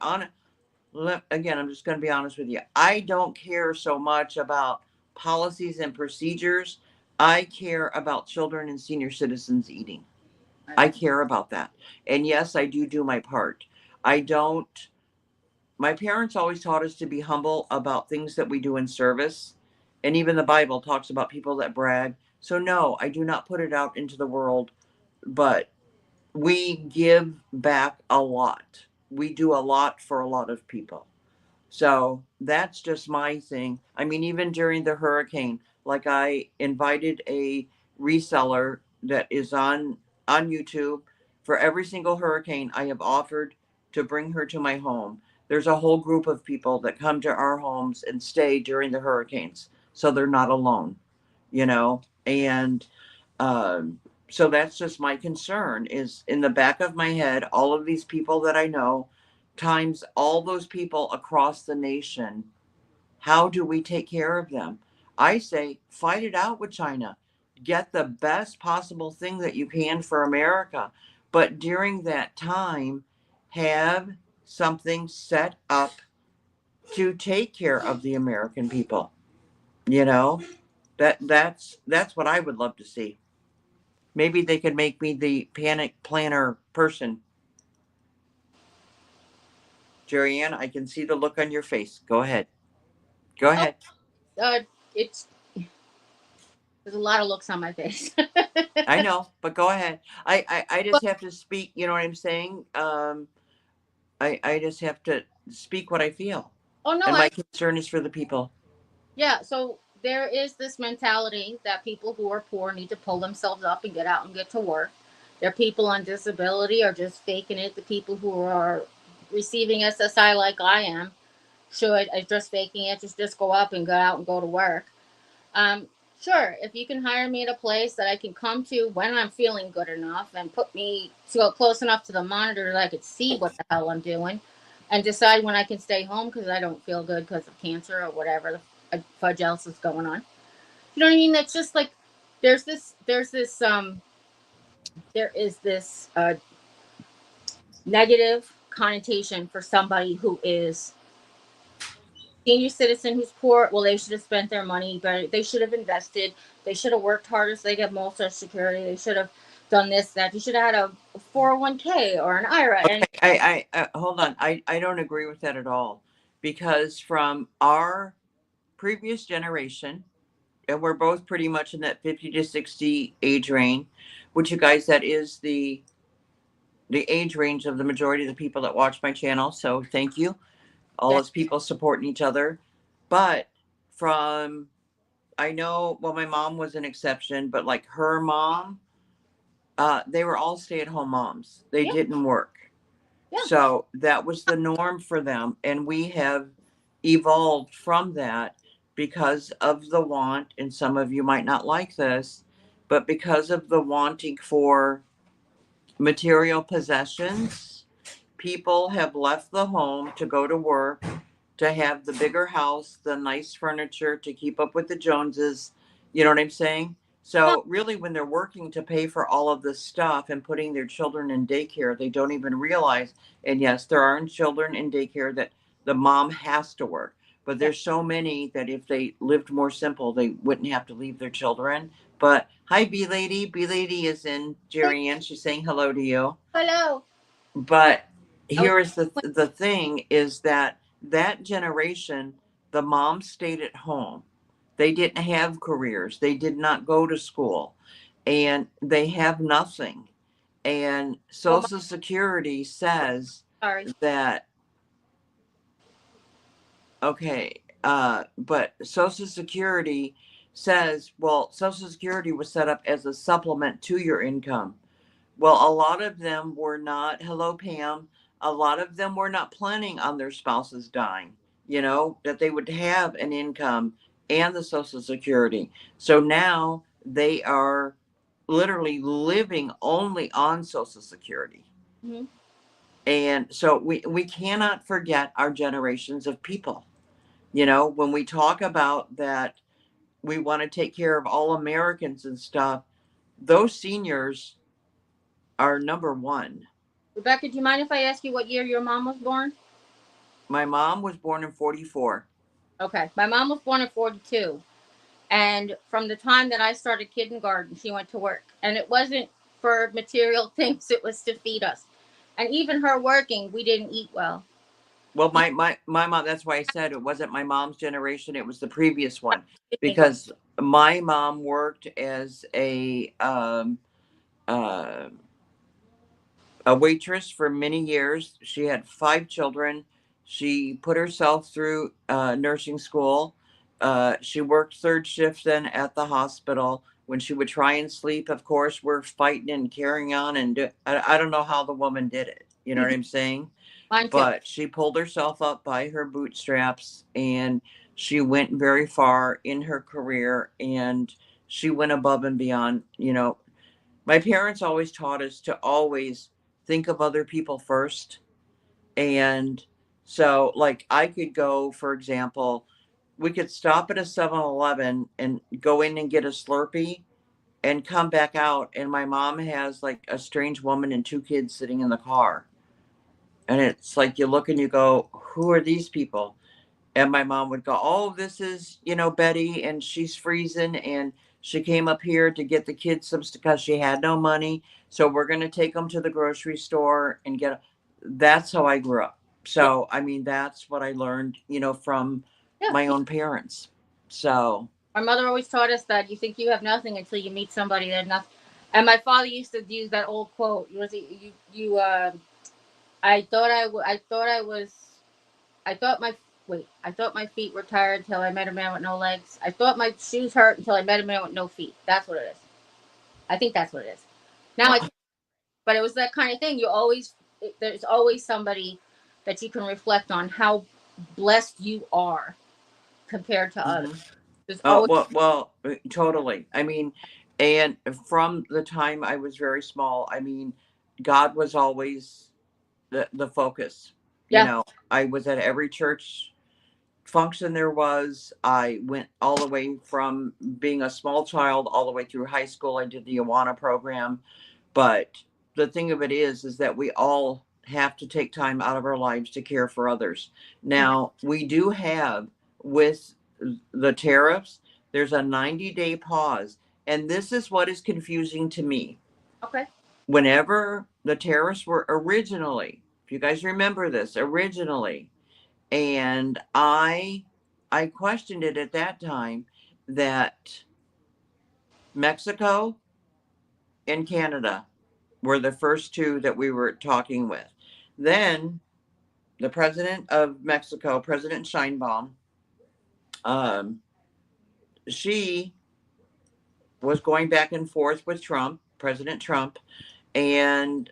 Again, I'm just going to be honest with you. I don't care so much about policies and procedures. I care about children and senior citizens eating. I care about that. And yes, I do my part. I don't, my parents always taught us to be humble about things that we do in service. And even the Bible talks about people that brag. So, no, I do not put it out into the world, but we give back a lot. We do a lot for a lot of people. So that's just my thing. I mean, even during the hurricane, like I invited a reseller that is on YouTube for every single hurricane. I have offered to bring her to my home. There's a whole group of people that come to our homes and stay during the hurricanes, so they're not alone, and um, so that's just my concern is in the back of my head, all of these people that I know, times all those people across the nation. How do we take care of them? I say, fight it out with China. Get the best possible thing that you can for America. But during that time, have something set up to take care of the American people. You know, that's what I would love to see. Maybe they could make me the panic planner person. Jerry Ann, I can see the look on your face. Go ahead. Go Oh, ahead. uh, it's there's a lot of looks on my face. I know, but go ahead. I But just have to speak, you know what I'm saying? I just have to speak what I feel. oh no, And I my concern is for the people. yeah. So there is this mentality that people who are poor need to pull themselves up and get out and get to work. There are people on disability are just faking it. The people who are receiving SSI like I am should just faking it. Just go up and go out and go to work. Um, sure, if you can hire me at a place that I can come to when I'm feeling good enough and put me to go close enough to the monitor that I could see what the hell I'm doing and decide when I can stay home because I don't feel good because of cancer or whatever the fudge else is going on. You know what I mean? That's just like there is this negative connotation for somebody who is senior citizen who's poor. Well, they should have spent their money, but they should have invested. They should have worked harder so they get more social security. They should have done this, that. You should have had a 401k or an IRA. Okay, And hold on. I don't agree with that at all because from our previous generation, and we're both pretty much in that 50 to 60 age range, which you guys, that is the age range of the majority of the people that watch my channel. So thank you. All that, us people supporting each other. But from, I know, well, my mom was an exception, but like her mom, they were all stay at home moms. They yeah, didn't work. yeah. So that was the norm for them. And we have evolved from that because of the want, and some of you might not like this, but because of the wanting for material possessions, people have left the home to go to work, to have the bigger house, the nice furniture, to keep up with the Joneses. You know what I'm saying? Well, So, really, when they're working to pay for all of this stuff and putting their children in daycare, they don't even realize. And yes, there are children in daycare that the mom has to work. But yeah. there's so many that if they lived more simple, they wouldn't have to leave their children. But hi, B Lady. B Lady is in, Hey, Jerry Ann. She's saying hello to you. hello. But I was here is the thing is that generation, the moms stayed at home. They didn't have careers. They did not go to school, and they have nothing. And oh my, Social Security says sorry. that, okay, but Social Security says, well, Social Security was set up as a supplement to your income. Well, a lot of them were not, hello, Pam. A lot of them were not planning on their spouses dying, that they would have an income and the Social Security. So now they are literally living only on Social Security. Hmm. And so we cannot forget our generations of people. When we talk about that, we want to take care of all Americans and stuff, those seniors are number one. Rebecca, do you mind if I ask you what year your mom was born? My mom was born in 44. Okay, my mom was born in 42. And from the time that I started kindergarten, she went to work. And it wasn't for material things, it was to feed us. And even her working, we didn't eat well. Well, my mom, that's why I said it wasn't my mom's generation, it was the previous one. Didn't eat Because my mom worked as uh, a waitress for many years. She had 5 children. She put herself through nursing school. She worked third shift then at the hospital. When she would try and sleep, of course, we're fighting and carrying on. I don't know how the woman did it. You know what well. I'm saying? Mine too. But she pulled herself up by her bootstraps, and she went very far in her career, and she went above and beyond. My parents always taught us to always think of other people first. And so, like, I could go, for example, we could stop at a 7-Eleven and go in and get a Slurpee and come back out. And my mom has like a strange woman and 2 kids sitting in the car. And it's like you look and you go, who are these people? And my mom would go, oh, this is, Betty, and she's freezing, and she came up here to get the kids some because she had no money. So we're going to take them to the grocery store and get. That's how I grew up. Yeah, So, I mean, that's what I learned, from yeah. my own parents. So, My mother always taught us that you think you have nothing until you meet somebody that nothing. And my father used to use that old quote. I thought I was, I thought my, wait, I thought my feet were tired until I met a man with no legs. I thought my shoes hurt until I met a man with no feet. That's what it is. I think that's what it is. Now I well, But it was that kind of thing. There's always somebody that you can reflect on how blessed you are compared to others. mhm. There's Oh, always, totally. I mean, and from the time I was very small, I mean, God was always the focus. yeah, I was at every church function there was. I went all the way from being a small child all the way through high school. I did the Awana program. But the thing of it is that we all have to take time out of our lives to care for others. Now, we do have with the tariffs, there's a 90-day pause. And this is what is confusing to me. okay, Whenever the tariffs were originally, if you guys remember this, originally, and I questioned it at that time that Mexico and Canada were the first two that we were talking with. Then the president of Mexico, President Scheinbaum, um, she was going back and forth with Trump, President Trump, and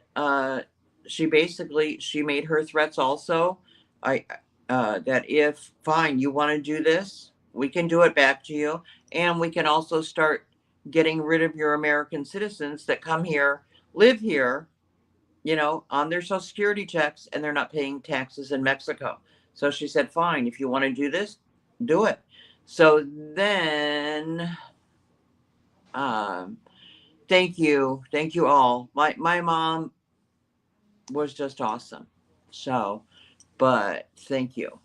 she made her threats also. I That if fine you want to do this, we can do it back to you, and we can also start getting rid of your American citizens that come here, live here, on their social security checks, and they're not paying taxes in Mexico. So she said, fine, if you want to do this, do it. So then, um, thank you. Thank you all. My mom was just awesome. So, but thank you.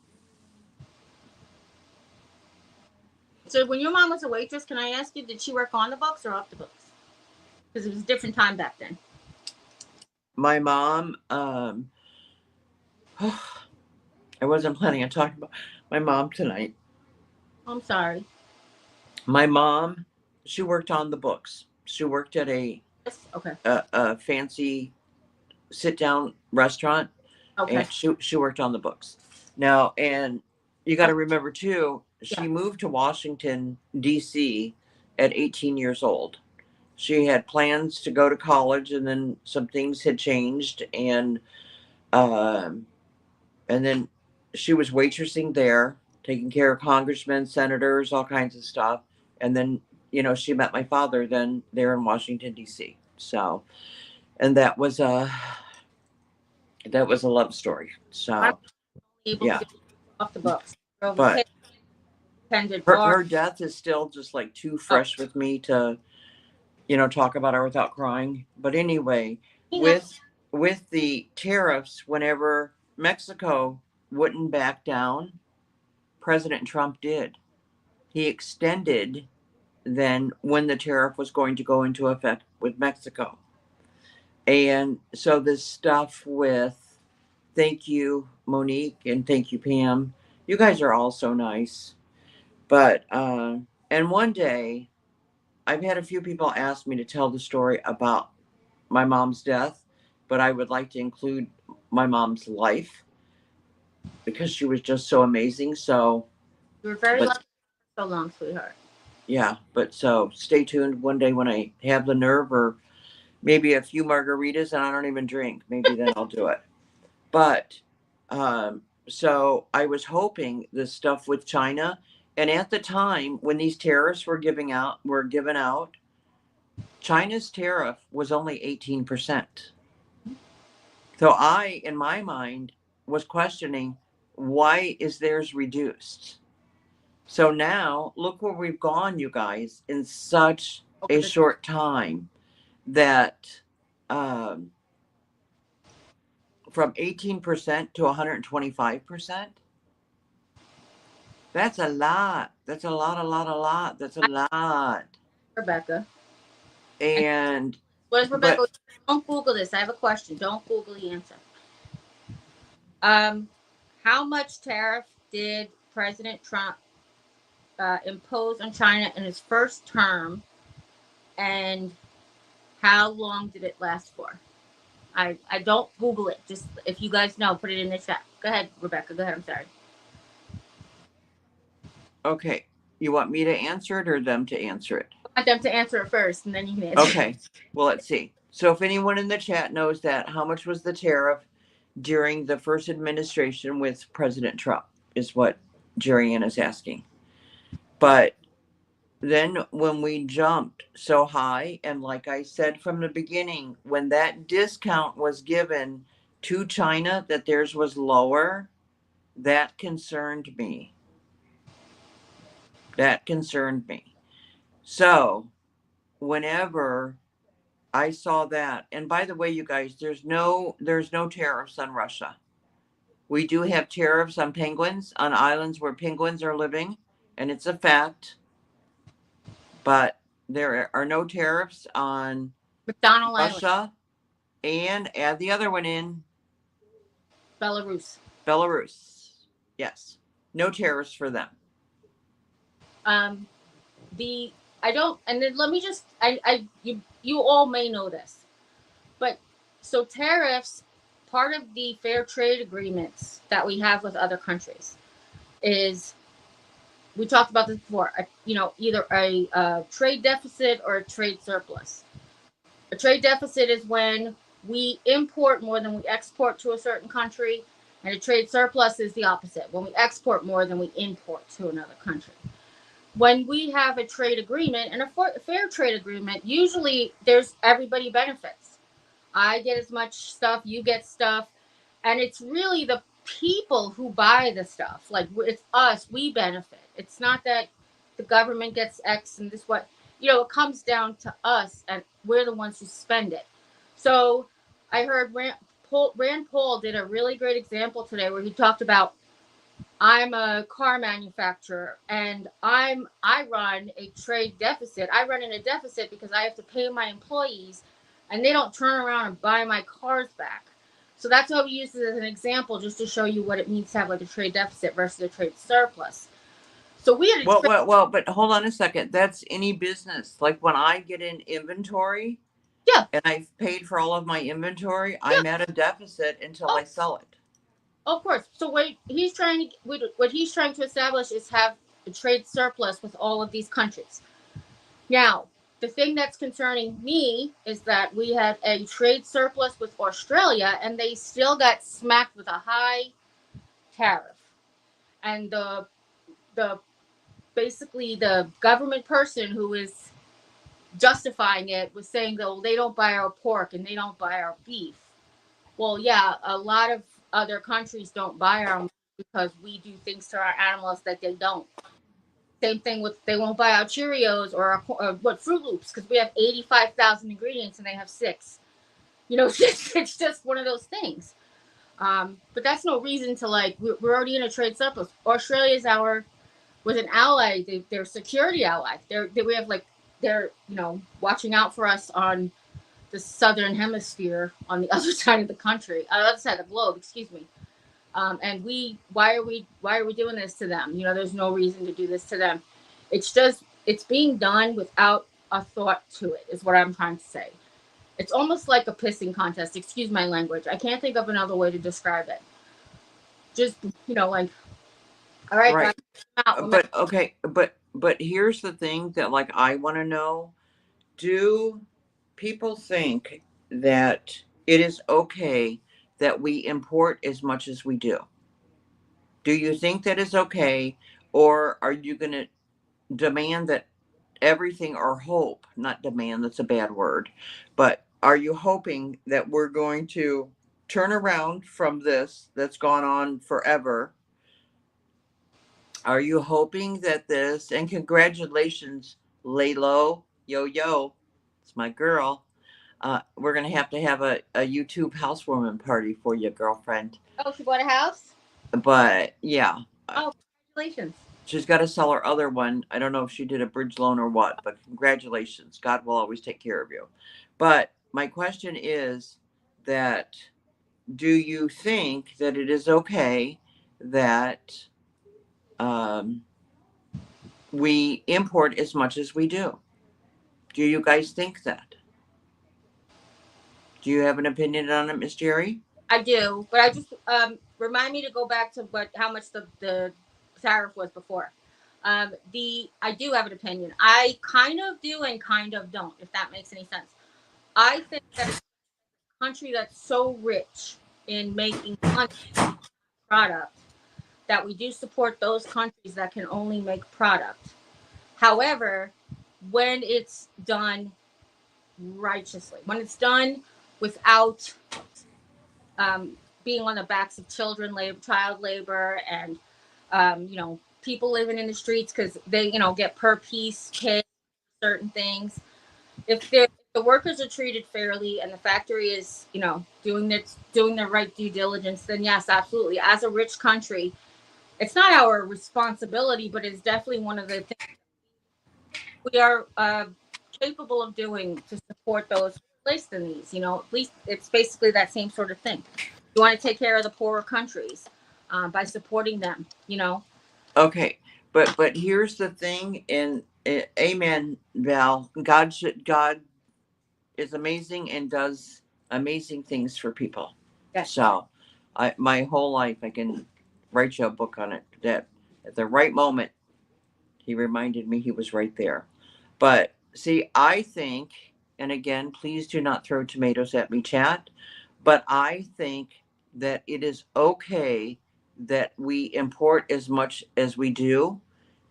so when your mom was a waitress, can I ask you, did she work on the books or off the books? Because it was a different time back then. My mom, I wasn't planning on talking about my mom tonight. I'm sorry. My mom, she worked on the books. She worked at Yes. Okay. a fancy sit down restaurant, Okay. and she worked on the books. Now, and you got to Okay. remember too, Yeah. she moved to Washington D.C. at 18 years old. She had plans to go to college, and then some things had changed, um, and then she was waitressing there, taking care of congressmen, senators, all kinds of stuff. And then, she met my father then there in Washington D.C. So, and that was a love story. I'm So, able to yeah, get off the books. Drove a but pit, attended her bar. her death is still just like too Oh, fresh with me to talk about her without crying. But anyway, hang up. with the tariffs, whenever Mexico wouldn't back down, President Trump did. He extended then when the tariff was going to go into effect with Mexico. And so this stuff with thank you, Monique, and thank you, Pam. You guys are all so nice. But and one day I've had a few people ask me to tell the story about my mom's death, but I would like to include my mom's life because she was just so amazing. So, You were very but lucky for so long, sweetheart. yeah, but so stay tuned one day when I have the nerve, or maybe a few margaritas and I don't even drink. Maybe then I'll do it. But so I was hoping the stuff with China, and at the time when these tariffs were given out, China's tariff was only 18%. So I, in my mind, was questioning, why is theirs reduced? So now look where we've gone, you guys, in such Over a the short time, that um, from 18% to 125%. That's a lot. That's a lot, a lot, a lot. That's a lot. Rebecca. And And, what is Rebecca? but Don't Google this. I have a question. Don't Google the answer. How much tariff did President Trump impose on China in his first term, and how long did it last for? I don't Google it. Just if you guys know, put it in the chat. Go ahead, Rebecca. Go ahead. I'm sorry. okay. You want me to answer it or them to answer it? I want them to answer it first, and then you can answer. Okay. Well, let's see. So if anyone in the chat knows that, how much was the tariff during the first administration with President Trump, is what Jerry Ann is asking. But then when we jumped so high, and like I said from the beginning, when that discount was given to China, that theirs was lower, that concerned me. That concerned me. So whenever I saw that, and by the way, you guys, there's no tariffs on Russia. We do have tariffs on penguins, on islands where penguins are living, and it's a fact. But there are no tariffs on McDonald Island, Russia, and add the other one in, Belarus. Belarus. Yes, no tariffs for them. Um, the I don't, and then let me just you all may know this, but so tariffs, part of the fair trade agreements that we have with other countries is, we talked about this before, either a trade deficit or a trade surplus. A trade deficit is when we import more than we export to a certain country, and a trade surplus is the opposite, when we export more than we import to another country. When we have a trade agreement and a fair trade agreement, usually there's everybody benefits. I get as much stuff, you get stuff, and it's really the people who buy the stuff. Like, it's us, we benefit. It's not that the government gets X and this what, it comes down to us, and we're the ones who spend it. So I heard Rand Paul did a really great example today where he talked about, I'm a car manufacturer and I run a trade deficit. I run in a deficit because I have to pay my employees and they don't turn around and buy my cars back. So that's what we use it as an example, just to show you what it means to have like a trade deficit versus a trade surplus. So we had Well, but hold on a second. That's any business. Like when I get in inventory, yeah, and I've paid for all of my inventory, yeah, I'm at a deficit until I sell it. of course. So what he's trying to establish is have a trade surplus with all of these countries. Now, The thing that's concerning me is that we had a trade surplus with Australia, and they still got smacked with a high tariff. And the basically the government person who is justifying it was saying that, well, they don't buy our pork and they don't buy our beef. Well, yeah, a lot of other countries don't buy our meat because we do things to our animals that they don't. Same thing with, they won't buy our Cheerios or our what, Fruit Loops, because we have 85,000 ingredients and they have six. You know, it's just one of those things. But that's no reason to, like, we're already in a trade surplus. Australia is our, was an ally. They're a security ally. We have, like, they're, you know, watching out for us on the southern hemisphere, on the other side of the country, on the other side of the globe. Excuse me. And why are we doing this to them? You know, there's no reason to do this to them. It's just, it's being done without a thought to it, is what I'm trying to say. It's almost like a pissing contest. Excuse my language. I can't think of another way to describe it. Just, you know, like, all right, guys, Right. out. We're But okay, but here's the thing that like I want to know, do people think that it is okay that we import as much as we do? Do you think that is okay, or are you going to demand that everything, or hope, not demand, that's a bad word, but are you hoping that we're going to turn around from this that's gone on forever? Are you hoping that this, and congratulations, Laylo, yo yo, it's my girl. We're gonna have a YouTube housewarming party for you, girlfriend. oh, she bought a house. But yeah, Oh, congratulations. she's got to sell her other one. I don't know if she did a bridge loan or what, but congratulations. God will always take care of you. But my question is that, do you think that it is okay that um, we import as much as we do? Do you guys think that? Do you have an opinion on it, Miss Jerry? I do, but I just, remind me to go back to what, how much the tariff was before. The I do have an opinion. I kind of do and kind of don't, if that makes any sense. I think that a country that's so rich in making money product, that we do support those countries that can only make product. However, when it's done righteously, when it's done without, being on the backs of children, labor, child labor, and, you know, people living in the streets because they, you know, get per piece pay certain things. If the workers are treated fairly and the factory is, you know, doing their right due diligence, then yes, absolutely. As a rich country, it's not our responsibility, but it's definitely one of the things we are, capable of doing to support those placed in these. You know, at least it's basically that same sort of thing. You want to take care of the poorer countries, by supporting them. You know. Okay, but here's the thing, and amen, Val. God is amazing and does amazing things for people. Yes. So, my whole life I can write you a book on it. That at the right moment, he reminded me he was right there. But see, I think, and again, please do not throw tomatoes at me, chat. But I think that it is okay that we import as much as we do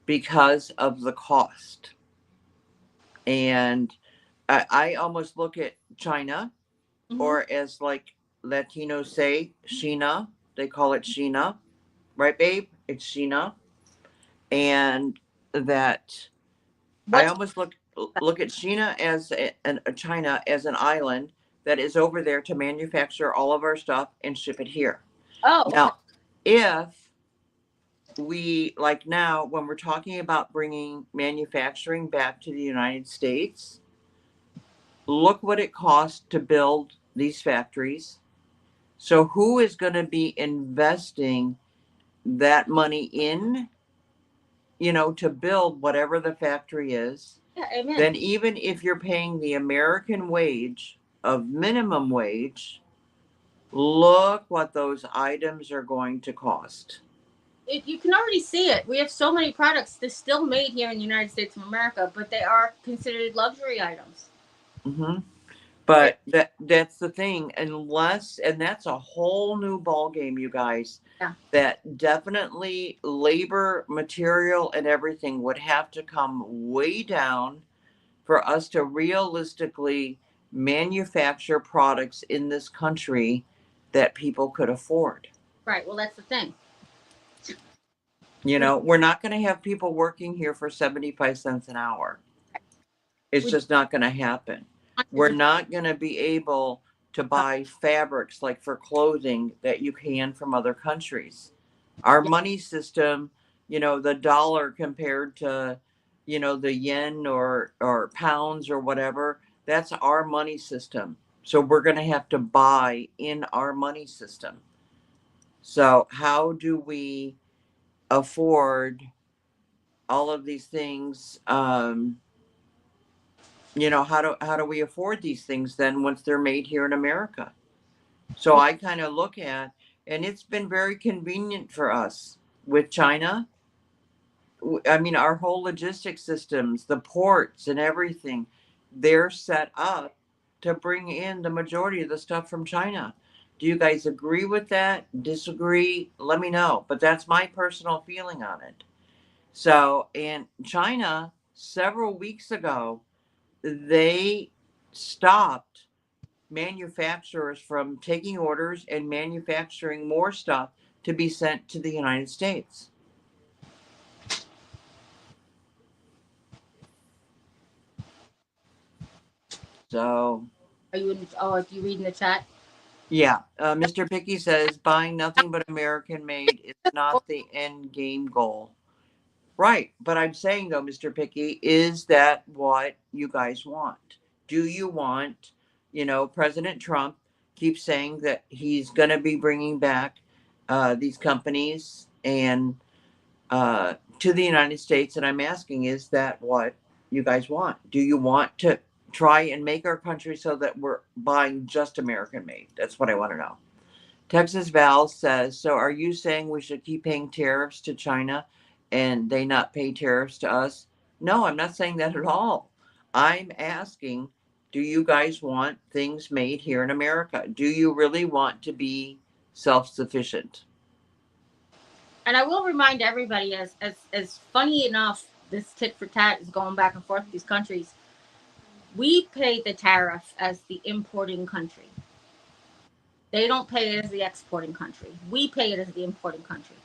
because of the cost. And I almost look at China, Mm-hmm. or as like Latinos say, Sheena. They call it Sheena, right, babe? It's Sheena, and that I What's almost look at Sheena as a China as an island that is over there to manufacture all of our stuff and ship it here. oh, okay. Now, if we, like now when we're talking about bringing manufacturing back to the United States, look what it costs to build these factories. So who is going to be investing that money in, to build whatever the factory is? Yeah, amen. Then even if you're paying the American wage of minimum wage, look what those items are going to cost. You can already see it. We have so many products that's still made here in the United States of America, but they are considered luxury items. Hmm. It, But that's the thing, unless, and that's a whole new ball game, you guys. yeah, That definitely labor, material, and everything would have to come way down for us to realistically manufacture products in this country that people could afford. right. Well, that's the thing. You We, know, we're not going to have people working here for 75 cents an hour. It's we just not going to happen. is We're not going to be able to buy fabrics like for clothing that you can from other countries. Our yeah, money system, you know, the dollar compared to, you know, the yen or pounds or whatever, that's our money system. So we're going to have to buy in our money system. So how do we afford all of these things? You know, how do we afford these things then once they're made here in America? So yeah, I kind of look at, and it's been very convenient for us with China. I mean, our whole logistics systems, the ports and everything, they're set up to bring in the majority of the stuff from China. Do you guys agree with that? Disagree? Let me know. But that's my personal feeling on it. So, in China, several weeks ago, they stopped manufacturers from taking orders and manufacturing more stuff to be sent to the United States. So, are you in? Oh, are you reading the chat? yeah, Mr. Picky says buying nothing but American made is Oh, not the end game goal. Right. But I'm saying, though, Mr. Picky, is that what you guys want? Do you want, you know, President Trump keeps saying that he's going to be bringing back these companies and to the United States? And I'm asking, is that what you guys want? Do you want to try and make our country so that we're buying just American made? That's what I want to know. Texas Val says, so are you saying we should keep paying tariffs to China and they not pay tariffs to us? No, I'm not saying that at all. I'm asking, do you guys want things made here in America? Do you really want to be self sufficient? and I will remind everybody, as funny enough, this tit for tat is going back and forth with these countries. We pay the tariff as the importing country. They don't pay it as the exporting country. We pay it as the importing country.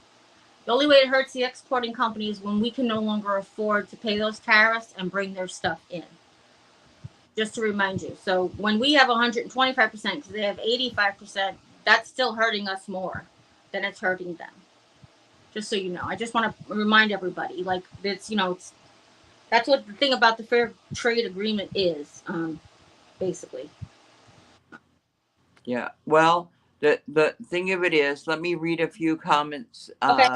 The only way it hurts the exporting company is when we can no longer afford to pay those tariffs and bring their stuff in. Just to remind you. So when we have 125% because they have 85%, that's still hurting us more than it's hurting them. Just so you know, I just want to remind everybody, like it's that's what the thing about the fair trade agreement is, basically. Yeah. Well, the thing of it is, let me read a few comments Okay.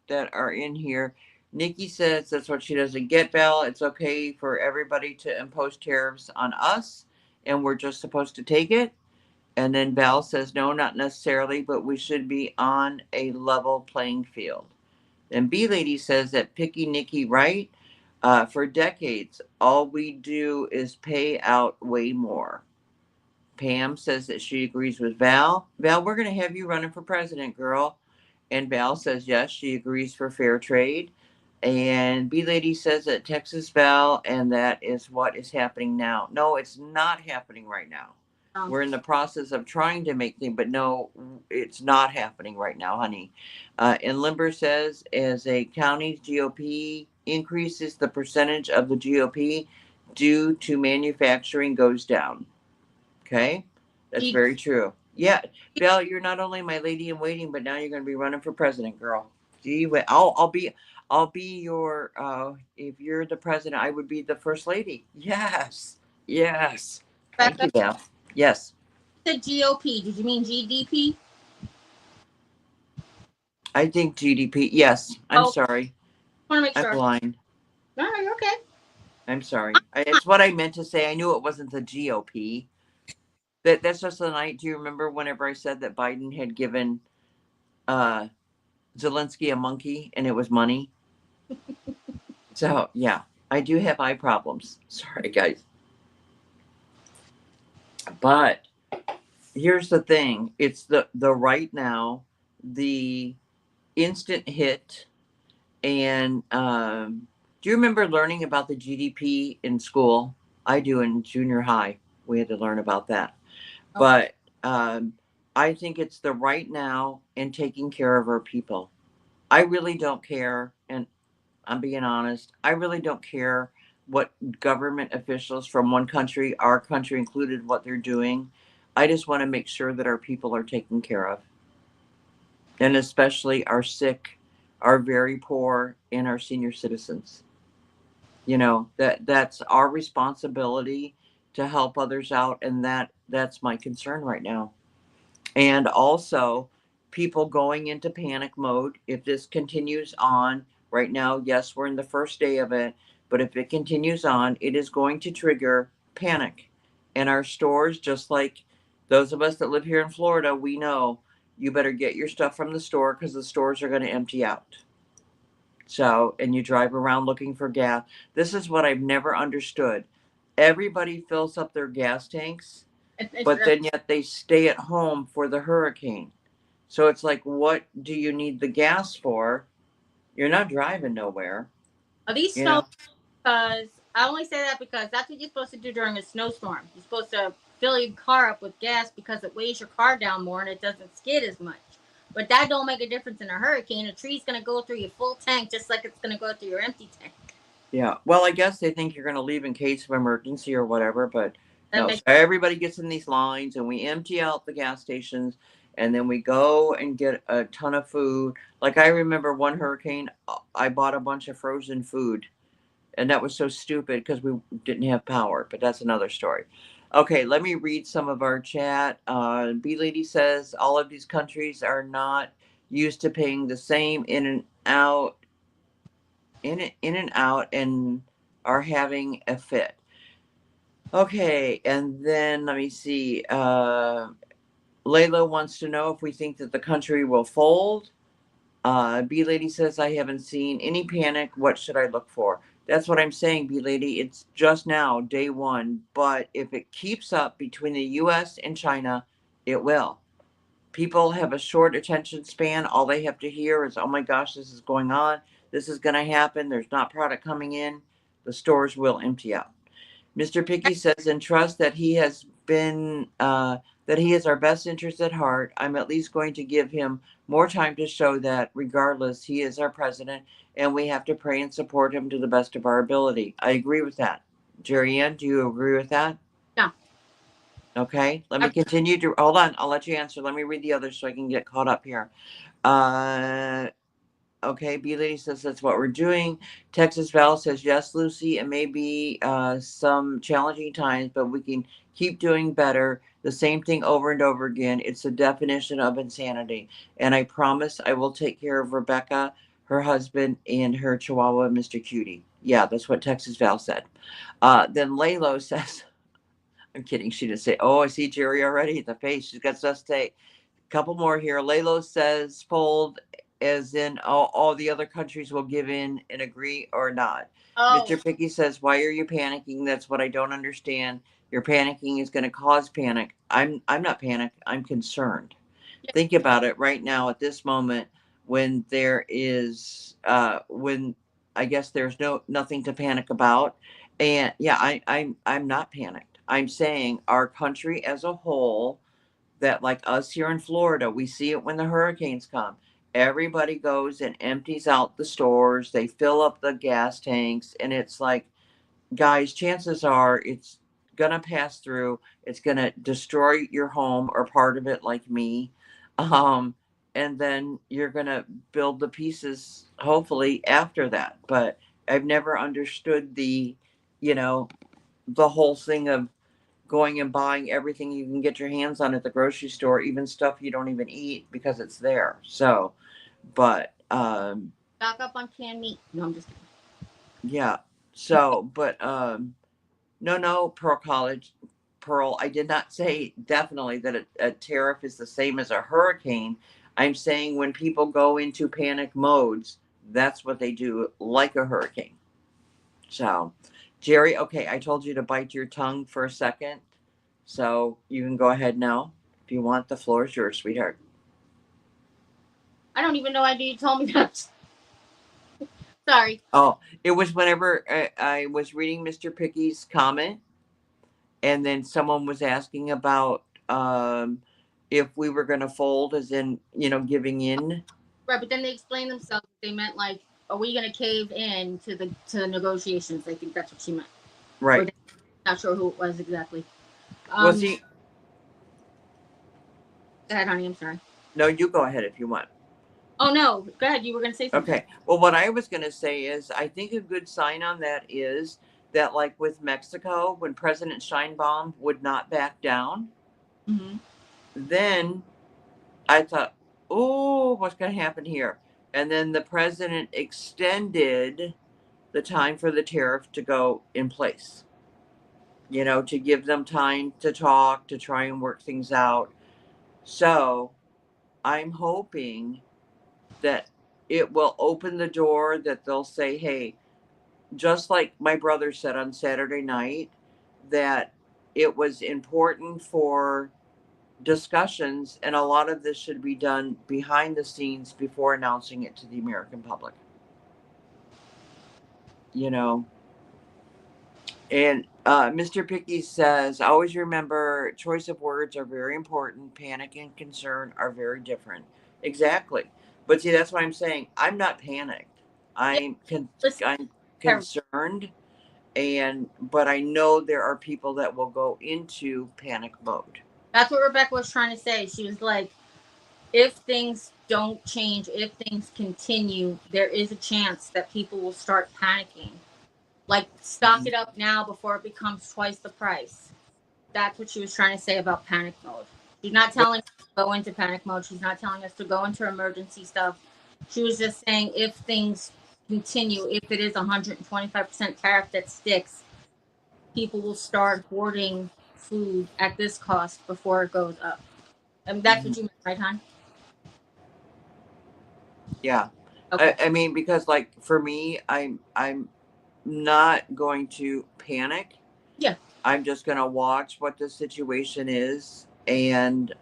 that are in here. Nikki says that's what she doesn't get, Bell. It's okay for everybody to impose tariffs on us, and we're just supposed to take it. And then Val says, no, not necessarily, but we should be on a level playing field. And B Lady says that Picky Nicky, right? For decades, all we do is pay out way more. Pam says that she agrees with Val. Val, we're going to have you running for president, girl. And Val says yes, she agrees for fair trade. And B Lady says that Texas Val, and that is what is happening now. No, it's not happening right now. Um, We're in the process of trying to make things, but no, it's not happening right now, honey. And Limber says, as a county's GOP increases, the percentage of the GOP due to manufacturing goes down. Okay, that's she, very true. Yeah, Belle, you're not only my lady in waiting, but now you're going to be running for president, girl. Gee, I'll be your. If you're the president, I would be the first lady. Yes, yes. Thank you, Becca Belle. Yes, said GOP. Did you mean GDP? I think GDP. Yes, I'm Oh, sorry. want to make I'm sure. blind. No, you're okay. I'm sorry. It's what I meant to say. I knew it wasn't the GOP. That's just the night. Do you remember whenever I said that Biden had given uh Zelensky a monkey and it was money. So yeah, I do have eye problems. Sorry, guys. But here's the thing: it's the right now, the instant hit, and do you remember learning about the GDP in school? I do in junior high. We had to learn about that. Okay. But um, I think it's the right now and taking care of our people. I really don't care, and I'm being honest. I really don't care what government officials from one country, our country included, what they're doing. I just want to make sure that our people are taken care of, and especially our sick, our very poor, and our senior citizens. You know that's our responsibility to help others out, and that's my concern right now. And also people going into panic mode if this continues on. Right now, yes, we're in the first day of it, but if it continues on, it is going to trigger panic. And our stores, just like those of us that live here in Florida, we know you better get your stuff from the store because the stores are going to empty out. So, and you drive around looking for gas. This is what I've never understood. Everybody fills up their gas tanks, It's but then yet they stay at home for the hurricane. So it's like, what do you need the gas for? You're not driving nowhere, are these you snow? know? Because I only say that because that's what you're supposed to do during a snowstorm. You're supposed to fill your car up with gas because it weighs your car down more and it doesn't skid as much. But that don't make a difference in a hurricane. A tree's gonna go through your full tank just like it's gonna go through your empty tank. Yeah. Well, I guess they think you're going to leave in case of emergency or whatever, but That no. So makes everybody gets in these lines and we empty out the gas stations and then we go and get a ton of food. Like I remember one hurricane, I bought a bunch of frozen food and that was so stupid because we didn't have power, but that's another story. Okay, let me read some of our chat. B Lady says all of these countries are not used to paying the same in and out, in and out, and are having a fit. Okay, and then let me see. Layla wants to know if we think that the country will fold. B Lady says, I haven't seen any panic. What should I look for? That's what I'm saying, B Lady. It's just now, day one. But if it keeps up between the US and China, it will. People have a short attention span. All they have to hear is, oh my gosh, this is going on. This is going to happen. There's not product coming in. The stores will empty out. Mr. Picky says, and trust that he has been, that he has our best interest at heart. I'm at least going to give him more time to show that, regardless, he is our president, and we have to pray and support him to the best of our ability. I agree with that. Jerry Ann, do you agree with that? no. Okay, let me continue to hold on. I'll let you answer. Let me read the others so I can get caught up here. Uh, Okay, B Lady says that's what we're doing. Texas Val says yes, Lucy. It may be some challenging times, but we can keep doing better. The same thing over and over again. It's the definition of insanity. And I promise I will take care of Rebecca, her husband, and her Chihuahua, Mr. Cutie. Yeah, that's what Texas Val said. Then Laylo says, I'm kidding. She didn't say, oh, I see Jerry already. The face. She's got stuff to say. Couple more here. Lalo says fold, as in all the other countries will give in and agree or not. Oh, Mr. Picky says, why are you panicking? That's what I don't understand. Your panicking is going to cause panic. I'm not panicked. I'm concerned. yeah. Think about it right now at this moment when there is when I guess there's nothing to panic about. And yeah, I'm not panicked. I'm saying our country as a whole, that like us here in Florida, we see it when the hurricanes come. Everybody goes and empties out the stores, they fill up the gas tanks, and it's like, guys, chances are it's gonna pass through, it's gonna destroy your home or part of it, like me. Um, and then you're gonna build the pieces hopefully after that. But I've never understood you know, the whole thing of going and buying everything you can get your hands on at the grocery store, even stuff you don't even eat because it's there. So, but Stock up on canned meat. No, I'm just kidding. yeah. So, but no, no, Pearl. I did not say definitely that a tariff is the same as a hurricane. I'm saying when people go into panic modes, that's what they do, like a hurricane. So, Jerry, okay, I told you to bite your tongue for a second. So you can go ahead now. If you want, the floor is yours, sweetheart. I don't even know why you told me that. Sorry. Oh, it was whenever I was reading Mr. Picky's comment, and then someone was asking about if we were going to fold, as in, giving in. Right, but then they explained themselves. They meant like, are we going to cave in to the negotiations? I think that's what she meant. Or Right. not sure who it was exactly. Well, Um, see, Go ahead, honey. I'm sorry. no, you go ahead if you want. Oh no, go ahead. You were going to say something. Okay. Well, what I was going to say is I think a good sign on that is that, like with Mexico, when President Scheinbaum would not back down, Mm-hmm. then I thought, oh, what's going to happen here? And then the president extended the time for the tariff to go in place, to give them time to talk, to try and work things out. So I'm hoping that it will open the door, that they'll say, hey, just like my brother said on Saturday night, that it was important for discussions, and a lot of this should be done behind the scenes before announcing it to the American public. You know, and Mr. Picky says, always remember choice of words are very important. Panic and concern are very different. Exactly. But see, that's what I'm saying. I'm not panicked. Yeah. Listen, I'm concerned, but I know there are people that will go into panic mode. that's what Rebecca was trying to say. She was like, if things don't change, if things continue, there is a chance that people will start panicking. Like, stock Mhm. it up now before it becomes twice the price. That's what she was trying to say about panic mode. She's not Well, telling us to go into panic mode. She's not telling us to go into emergency stuff. She was just saying if things continue, if it is 125% tariff that sticks, people will start hoarding food at this cost before it goes up. And that's mhm. what you meant, right, hon? Yeah. Okay. I mean, because like for me, I'm not going to panic. Yeah. I'm just going to watch what the situation is, and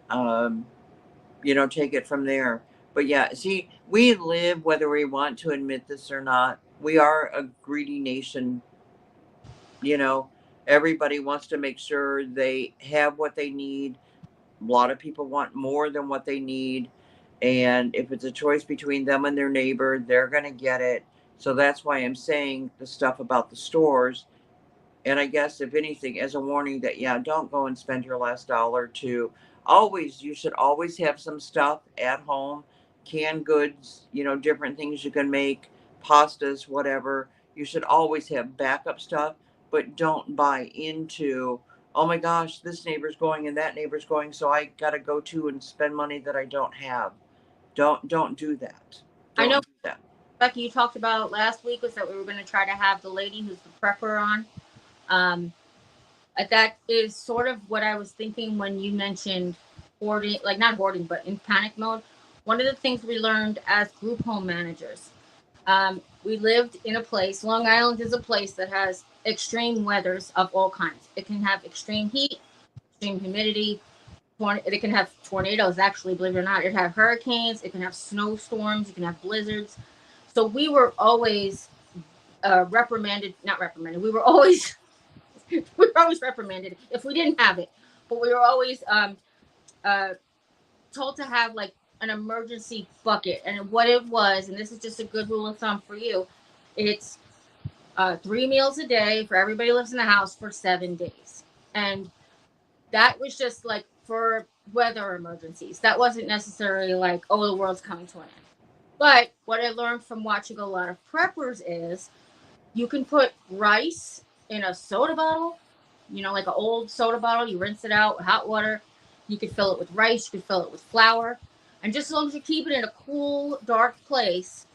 take it from there. But yeah, see, we live, whether we want to admit this or not, we are a greedy nation. You know, everybody wants to make sure they have what they need. A lot of people want more than what they need. And if it's a choice between them and their neighbor, they're going to get it. So that's why I'm saying the stuff about the stores. And I guess, if anything, as a warning that, yeah, don't go and spend your last dollar to always, you should always have some stuff at home, canned goods, different things you can make, pastas, whatever. You should always have backup stuff, but don't buy into, oh my gosh, this neighbor's going and that neighbor's going, so I got to go to and spend money that I don't have. Don't do that. I know, Don't do that. Becky, you talked about last week was that we were going to try to have the lady who's the prepper on. Um, that is sort of what I was thinking when you mentioned hoarding, like not hoarding, but in panic mode. One of the things we learned as group home managers, we lived in a place, Long Island is a place that has extreme weathers of all kinds. It can have extreme heat, extreme humidity, it can have tornadoes, actually, believe it or not. It can have hurricanes, it can have snowstorms, it can have blizzards. So we were always reprimanded, not reprimanded, we were always we were always reprimanded if we didn't have it, but we were always uh, told to have like an emergency bucket. And what it was, and this is just a good rule of thumb for you, it's 3 meals a day for everybody who lives in the house for 7 days. And that was just like for weather emergencies. That wasn't necessarily like, oh, the world's coming to an end. But what I learned from watching a lot of preppers is you can put rice in a soda bottle, like an old soda bottle. You rinse it out with hot water. You could fill it with rice. You could fill it with flour. And just as long as you keep it in a cool, dark place,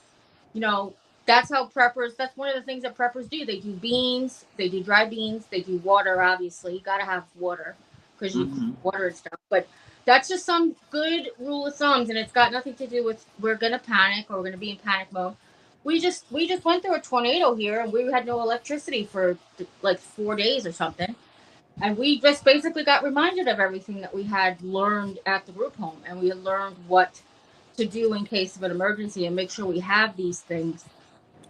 you know, that's how preppers, that's one of the things that preppers do. They do beans, they do dry beans, they do water, obviously. You got to have water because you Hmm. water and stuff. But That's just some good rule of thumbs, and it's got nothing to do with we're gonna panic or we're gonna be in panic mode. We just went through a tornado here, and we had no electricity for like 4 days or something, and we just basically got reminded of everything that we had learned at the group home, and we had learned what to do in case of an emergency and make sure we have these things.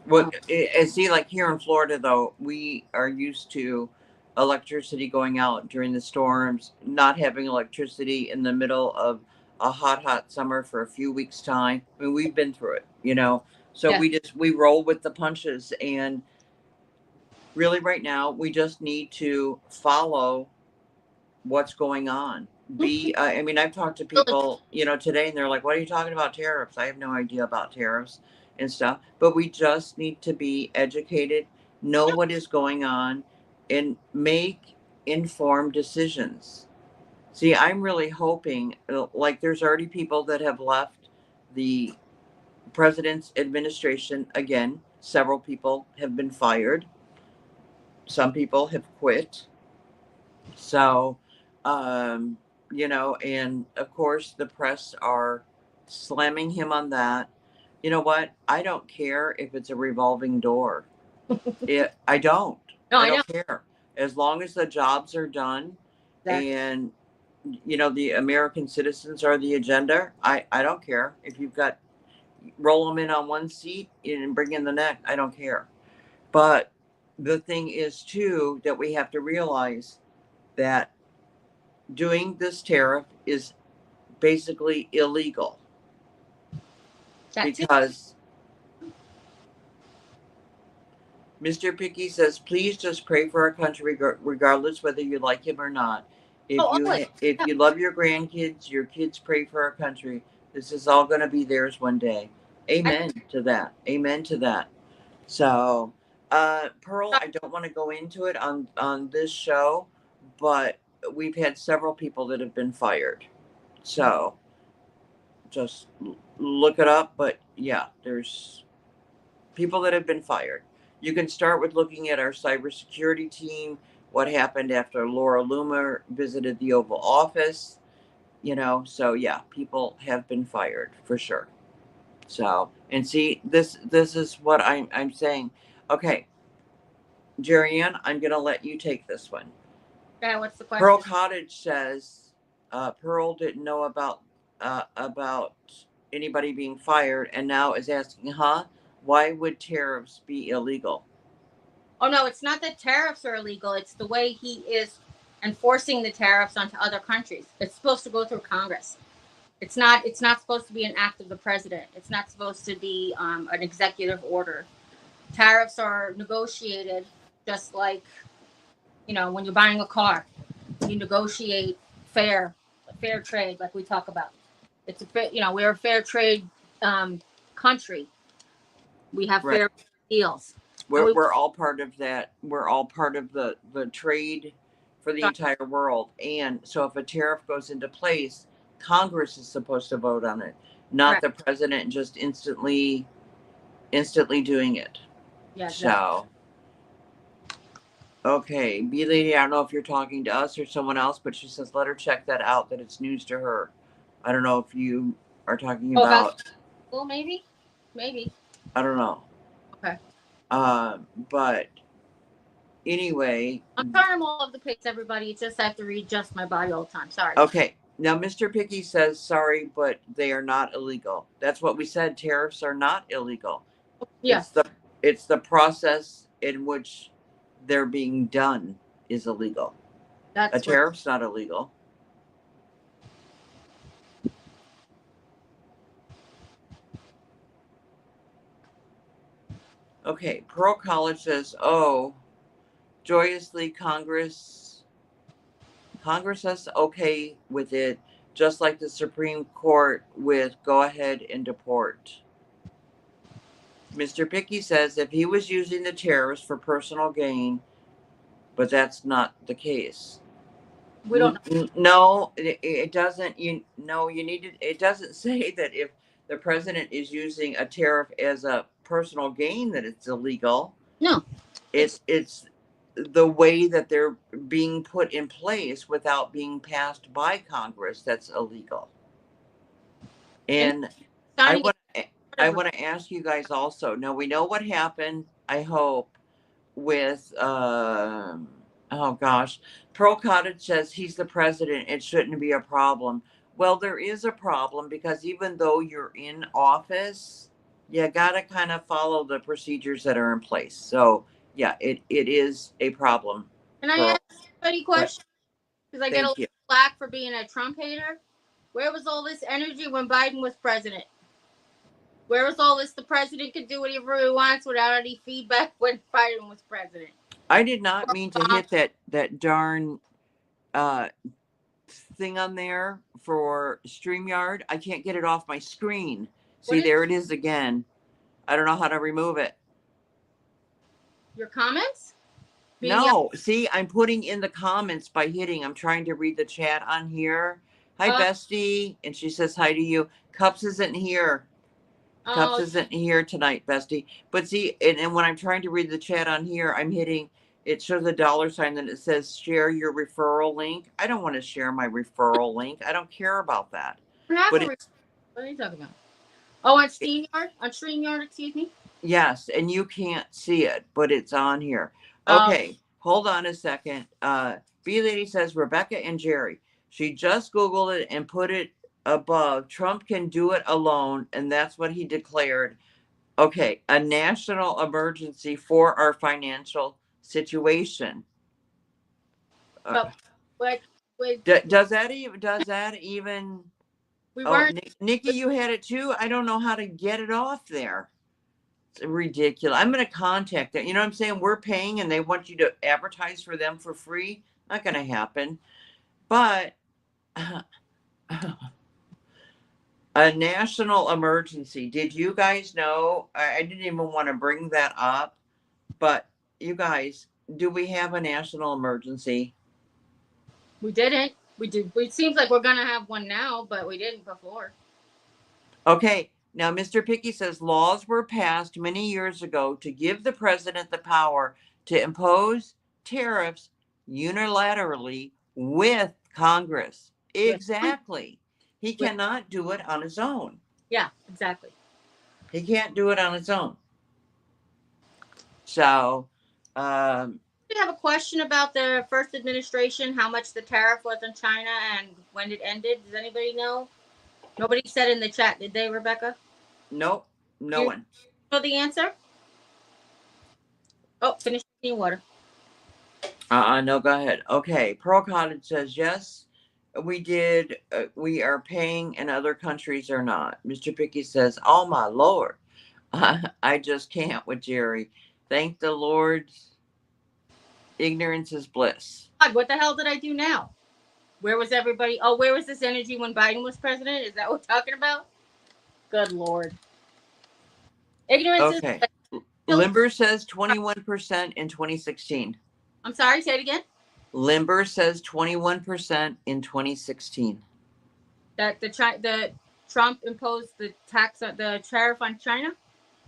What and see, like here in Florida, though, we are used to electricity going out during the storms, not having electricity in the middle of a hot summer for a few weeks' time. I mean, we've been through it, you know. So Yes. we roll with the punches, and really, right now, we just need to follow what's going on. I mean, I've talked to people, you know, today, and they're like, "What are you talking about tariffs?" I have no idea about tariffs and stuff. But we just need to be educated, know what is going on, and make informed decisions. See, I'm really hoping, like, there's already people that have left the president's administration. Again, several people have been fired. Some people have quit. So, um, you know, and of course, the press are slamming him on that. You know what? I don't care if it's a revolving door. I don't. No, I I know. don't care. As long as the jobs are done Exactly. and, you know, the American citizens are the agenda, I don't care. If you've got, roll them in on one seat and bring in the next, I don't care. But the thing is, too, that we have to realize that doing this tariff is basically illegal That too. because Mr. Picky says, please just pray for our country regardless whether you like him or not. Oh, always. If Yeah. you love your grandkids, your kids pray for our country. This is all going to be theirs one day. I, Amen to that. Amen to that. So, Pearl, I don't want to go into it on this show, but we've had several people that have been fired. So, just look it up. But yeah, there's people that have been fired. You can start with looking at our cybersecurity team, what happened after Laura Loomer visited the Oval Office, you know. So yeah, people have been fired for sure. So, and see, this is what I'm saying. Okay, Jerry Ann, I'm gonna let you take this one. okay, what's the Pearl question? Cottage says Pearl didn't know about anybody being fired, and now is asking, huh? Why would tariffs be illegal? Oh no, it's not that tariffs are illegal. It's the way he is enforcing the tariffs onto other countries. It's supposed to go through Congress. It's not supposed to be an act of the president. It's not supposed to be an executive order. Tariffs are negotiated just like, when you're buying a car, you negotiate fair fair trade, like we talk about. It's a we're a fair trade country. We have Right. fair deals, and We're all part of that. We're all part of the trade for the entire world. And so if a tariff goes into place, Congress is supposed to vote on it, not correct. the president just instantly doing it. Yeah, exactly. So, okay, B Lady, I don't know if you're talking to us or someone else, but she says let her check that out, that it's news to her. I don't know if you are talking Oh, about about, well, maybe. I don't know. Okay. But anyway, I'm sorry, I'm all over the place, everybody. It's just I have to readjust my body all the time. Sorry. okay. Now, Mr. Picky says, sorry, but they are not illegal. That's what we said. Tariffs are not illegal. Yeah, It's the process in which they're being done is illegal. A that's what. tariff's not illegal. Okay, Pearl College says, oh, joyously Congress is okay with it, just like the Supreme Court with go ahead and deport. Mr. Picky says if he was using the tariffs for personal gain, but that's not the case. We don't know. No, it doesn't. You need to. It doesn't say that if the president is using a tariff as a personal gain that it's illegal. No, it's It's the way that they're being put in place without being passed by Congress, that's illegal. And And I starting to want get rid I of. want to ask you guys also. Now we know what happened. I hope with oh gosh, Pearl Cottage says he's the president. It shouldn't be a problem. Well, there is a problem because even though you're in office, you gotta kind of follow the procedures that are in place. So yeah, it is a problem. Can I Pearl, ask anybody a but question? Because I get a lot thank you. of flack for being a Trump hater. Where was all this energy when Biden was president? Where was all this? The president could do whatever he wants without any feedback when Biden was president. I did not Or mean to hit that darn uh thing on there for StreamYard. I can't get it off my screen. what See, is there it is again. I don't know how to remove it. your comments? Being yelled. No, see, I'm putting in the comments by hitting. I'm trying to read the chat on here. Hi, Oh, Bestie. And she says hi to you. Cups isn't here. Cups oh, isn't here tonight, Bestie. But see, and when I'm trying to read the chat on here, I'm hitting, it shows a dollar sign, then it says share your referral link. I don't want to share my referral link. I don't care about that. I have But a. it's, What are you talking about? Oh, on StreamYard? On StreamYard, excuse me? yes, and you can't see it, but it's on here. Oh, Okay, hold on a second. B Lady says Rebecca and Jerry. She just Googled it and put it above. Trump can do it alone, and that's what he declared. Okay, a national emergency for our financial situation. Uh, but what? With does that even? we Oh, weren't. Nikki, you had it too. I don't know how to get it off there. It's ridiculous. I'm going to contact them. You know what I'm saying? We're paying and they want you to advertise for them for free. Not going to happen. But a national emergency. Did you guys know? I didn't even want to bring that up, but you guys, do we have a national emergency? We didn't. We did. It seems like we're gonna have one now, but we didn't before. Okay. Now, Mr. Picky says laws were passed many years ago to give the president the power to impose tariffs unilaterally with Congress. With Exactly. He with cannot do it on his own. yeah, exactly. He can't do it on his own. So, um, We have a question about the first administration, how much the tariff was in China and when it ended. Does anybody know? Nobody said in the chat, did they, Rebecca? nope, no You one. know the answer? Oh, finish drinking water. No, go ahead. Okay. Pearl Cottage says yes. We did. We are paying, and other countries are not. Mr. Picky says, "Oh my lord, I just can't with Jerry. Thank the Lord, ignorance is bliss." God, what the hell did I do now? Where was everybody? Oh, where was this energy when Biden was president? Is that what we're talking about? Good Lord. Ignorance is Okay. still. Limber says 21% in 2016. I'm sorry, say it again. Limber says 21% in 2016. That the Trump imposed the tax, the tariff on China.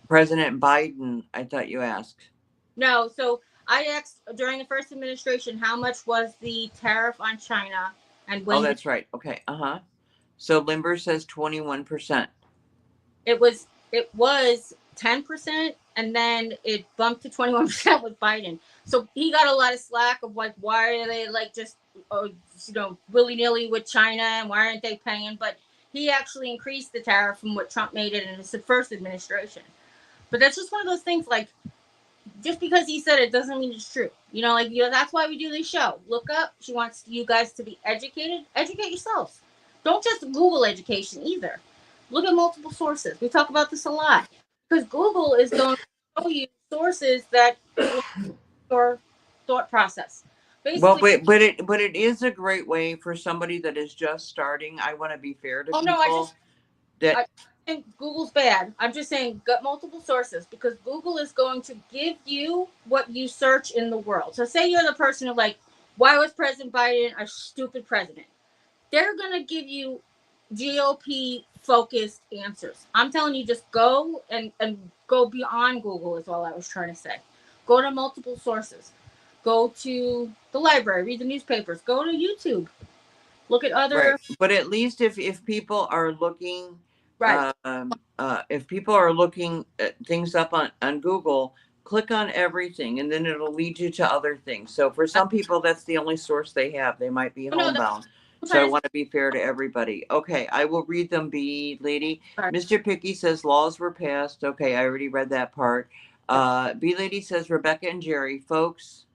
President Biden, I thought you asked. No, so I asked during the first administration how much was the tariff on China and Oh, when did that's right. Okay. So Limber says 21%. it was 10% and then it bumped to 21% with Biden. So he got a lot of slack of like why are they like just willy nilly with China and why aren't they paying? But he actually increased the tariff from what Trump made it in his first administration. But that's just one of those things like just because he said it doesn't mean it's true. That's why we do this show. Look up. She wants you guys to be educated. Educate yourselves. Don't just Google education either. Look at multiple sources. We talk about this a lot because Google is going to show you sources that your thought process. Well, Basically, but it is a great way for somebody that is just starting. I want to be fair to oh no, people that I think Google's bad. I'm just saying get multiple sources because Google is going to give you what you search in the world. So say you're the person who like, why was President Biden a stupid president? They're gonna give you GOP focused answers. I'm telling you, just go and go beyond Google is all I was trying to say. Go to multiple sources. Go to the library, read the newspapers, go to YouTube, look at Right. other. But at least if people are looking, Right. if people are looking at things up on Google, click on everything and then it'll lead you to other things. So for I, some people, that's the only source they have. They might be oh no, homebound. I'm So I trying to. want to be fair to everybody. Okay, I will read them, B lady. Sorry. Mr. Picky says laws were passed. Okay, I already read that part. Yeah. B lady says Rebecca and Jerry, folks,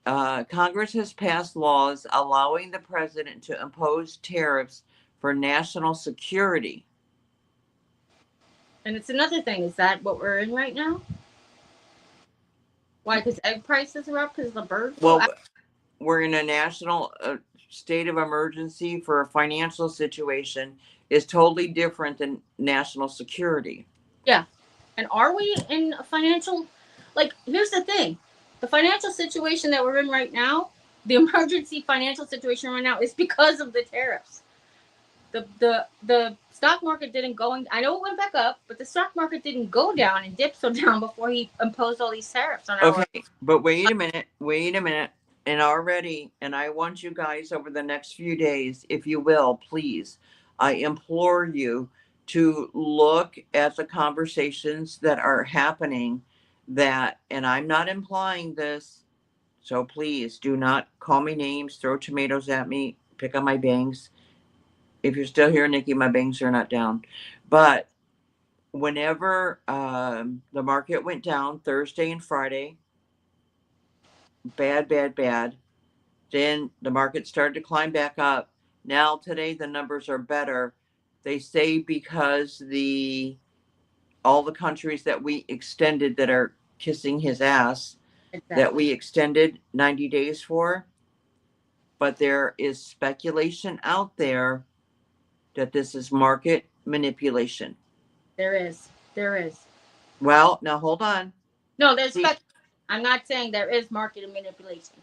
Congress has passed laws allowing the president to impose tariffs for national security. And it's another thing. Is that what we're in right now? Why? Because egg prices are up because of the bird flu. Well, we're in a national state of emergency for a financial situation is totally different than national security. Yeah. And are we in a financial? Like, here's the thing: the financial situation that we're in right now, the emergency financial situation right now, is because of the tariffs. The stock market didn't go. I know it went back up, but the stock market didn't go down and dip so down before he imposed all these tariffs on our. Okay, but wait a minute. And already, and I want you guys over the next few days, if you will, please, I implore you to look at the conversations that are happening that, and I'm not implying this, so please do not call me names, throw tomatoes at me, pick on my bangs. If you're still here, Nikki, my bangs are not down. But whenever the market went down Thursday and Friday, bad, bad, bad. Then the market started to climb back up. Now today the numbers are better. They say because the all the countries that we extended that are kissing his ass that Exactly. we extended 90 days for, but there is speculation out there that this is market manipulation. There is. There is. Well, now hold on. No, there's See, spec. I'm not saying there is market manipulation.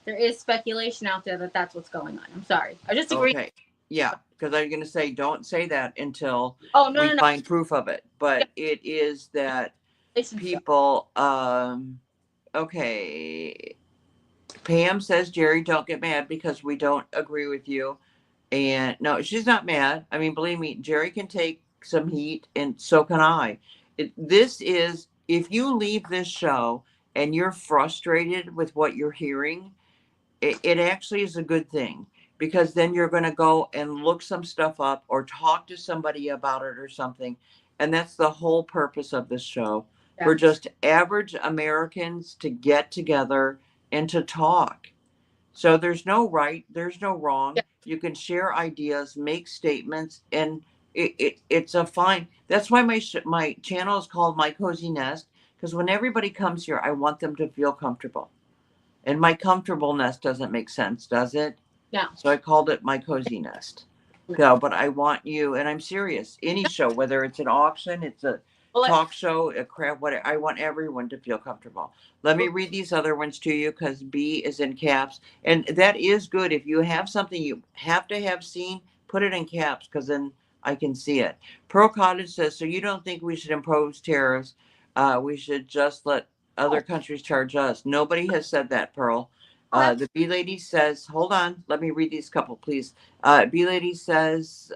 There is speculation out there that that's what's going on. I'm sorry. I just agree. okay. Yeah, because I'm going to say don't say that until Oh no we no no. find proof of it. Yeah, But it is that speculation stuff. people okay. Pam says, Jerry, don't get mad because we don't agree with you. And no, she's not mad. I mean, believe me, Jerry can take some heat and so can I. This is, if you leave this show and you're frustrated with what you're hearing, it actually is a good thing because then you're going to go and look some stuff up or talk to somebody about it or something. And that's the whole purpose of this show Yeah. for just average Americans to get together and to talk. So there's no right, there's no Yeah. wrong. You can share ideas, make statements, and it's a fine. That's why my channel is called My Cozy Nest because when everybody comes here, I want them to feel comfortable. And my comfortable nest doesn't make sense, does it? Yeah. So I called it my cozy nest. No. No, but I want you, and I'm serious. Any show, whether it's an auction, it's a Well, talk show, a crap, whatever. I want everyone to feel comfortable. Let me read these other ones to you because B is in caps, and that is good. If you have something you have to have seen, put it in caps because then I can see it. Pearl Cottage says, so you don't think we should impose tariffs? We should just let other oh, countries charge us. Nobody has said that, Pearl. oh, The B lady says, hold on, let me read these couple, please. B lady says,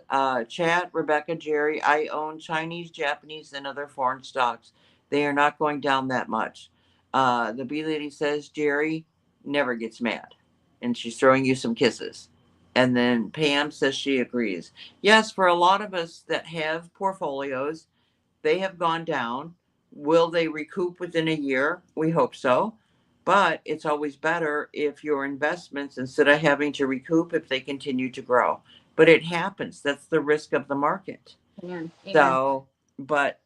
Chat, Rebecca, Jerry, I own Chinese, Japanese, and other foreign stocks. They are not going down that much. The B lady says, Jerry never gets mad. And she's throwing you some kisses. And then Pam says she agrees. Yes, for a lot of us that have portfolios, they have gone down. Will they recoup within a year? We hope so. But it's always better if your investments, instead of having to recoup, if they continue to grow. But it happens. That's the risk of the market. amen. Amen. So, but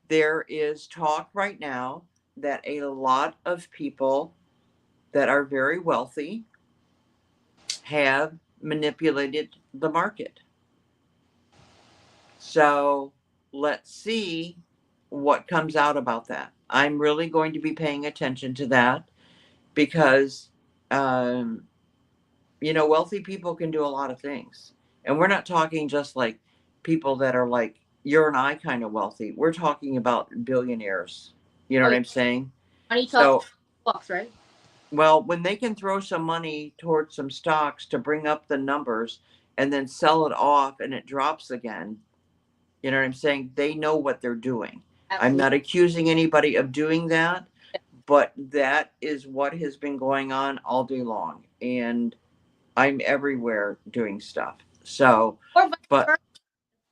there is talk right now that a lot of people that are very wealthy have manipulated the market. So let's see what comes out about that. I'm really going to be paying attention to that because, um, wealthy people can do a lot of things. And we're not talking just like people that are like you and I kind of wealthy. We're talking about billionaires. You know Oh what yeah. I'm saying? Money talks. So, bucks, right? Well, when they can throw some money towards some stocks to bring up the numbers and then sell it off and it drops again, you know what I'm saying? They know what they're doing. I'm Absolutely. not accusing anybody of doing that, but that is what has been going on all day long. And I'm everywhere doing stuff. So, Or vice but versa.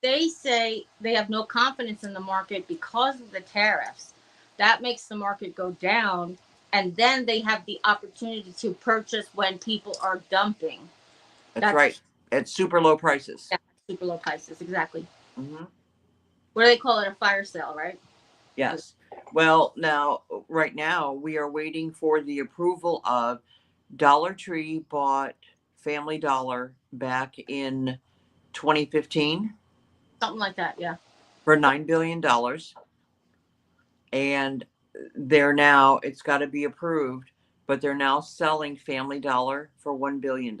They say they have no confidence in the market because of the tariffs. That makes the market go down, and then they have the opportunity to purchase when people are dumping. that's That's right. At super low prices. yeah, super low prices. Exactly. Hmm. What do they call it? A fire sale, right? Yes. Well, now, right now, we are waiting for the approval of Dollar Tree bought Family Dollar back in 2015 Something like that. Yeah. for $9 billion. And it's got to be approved, but they're now selling Family Dollar for $1 billion.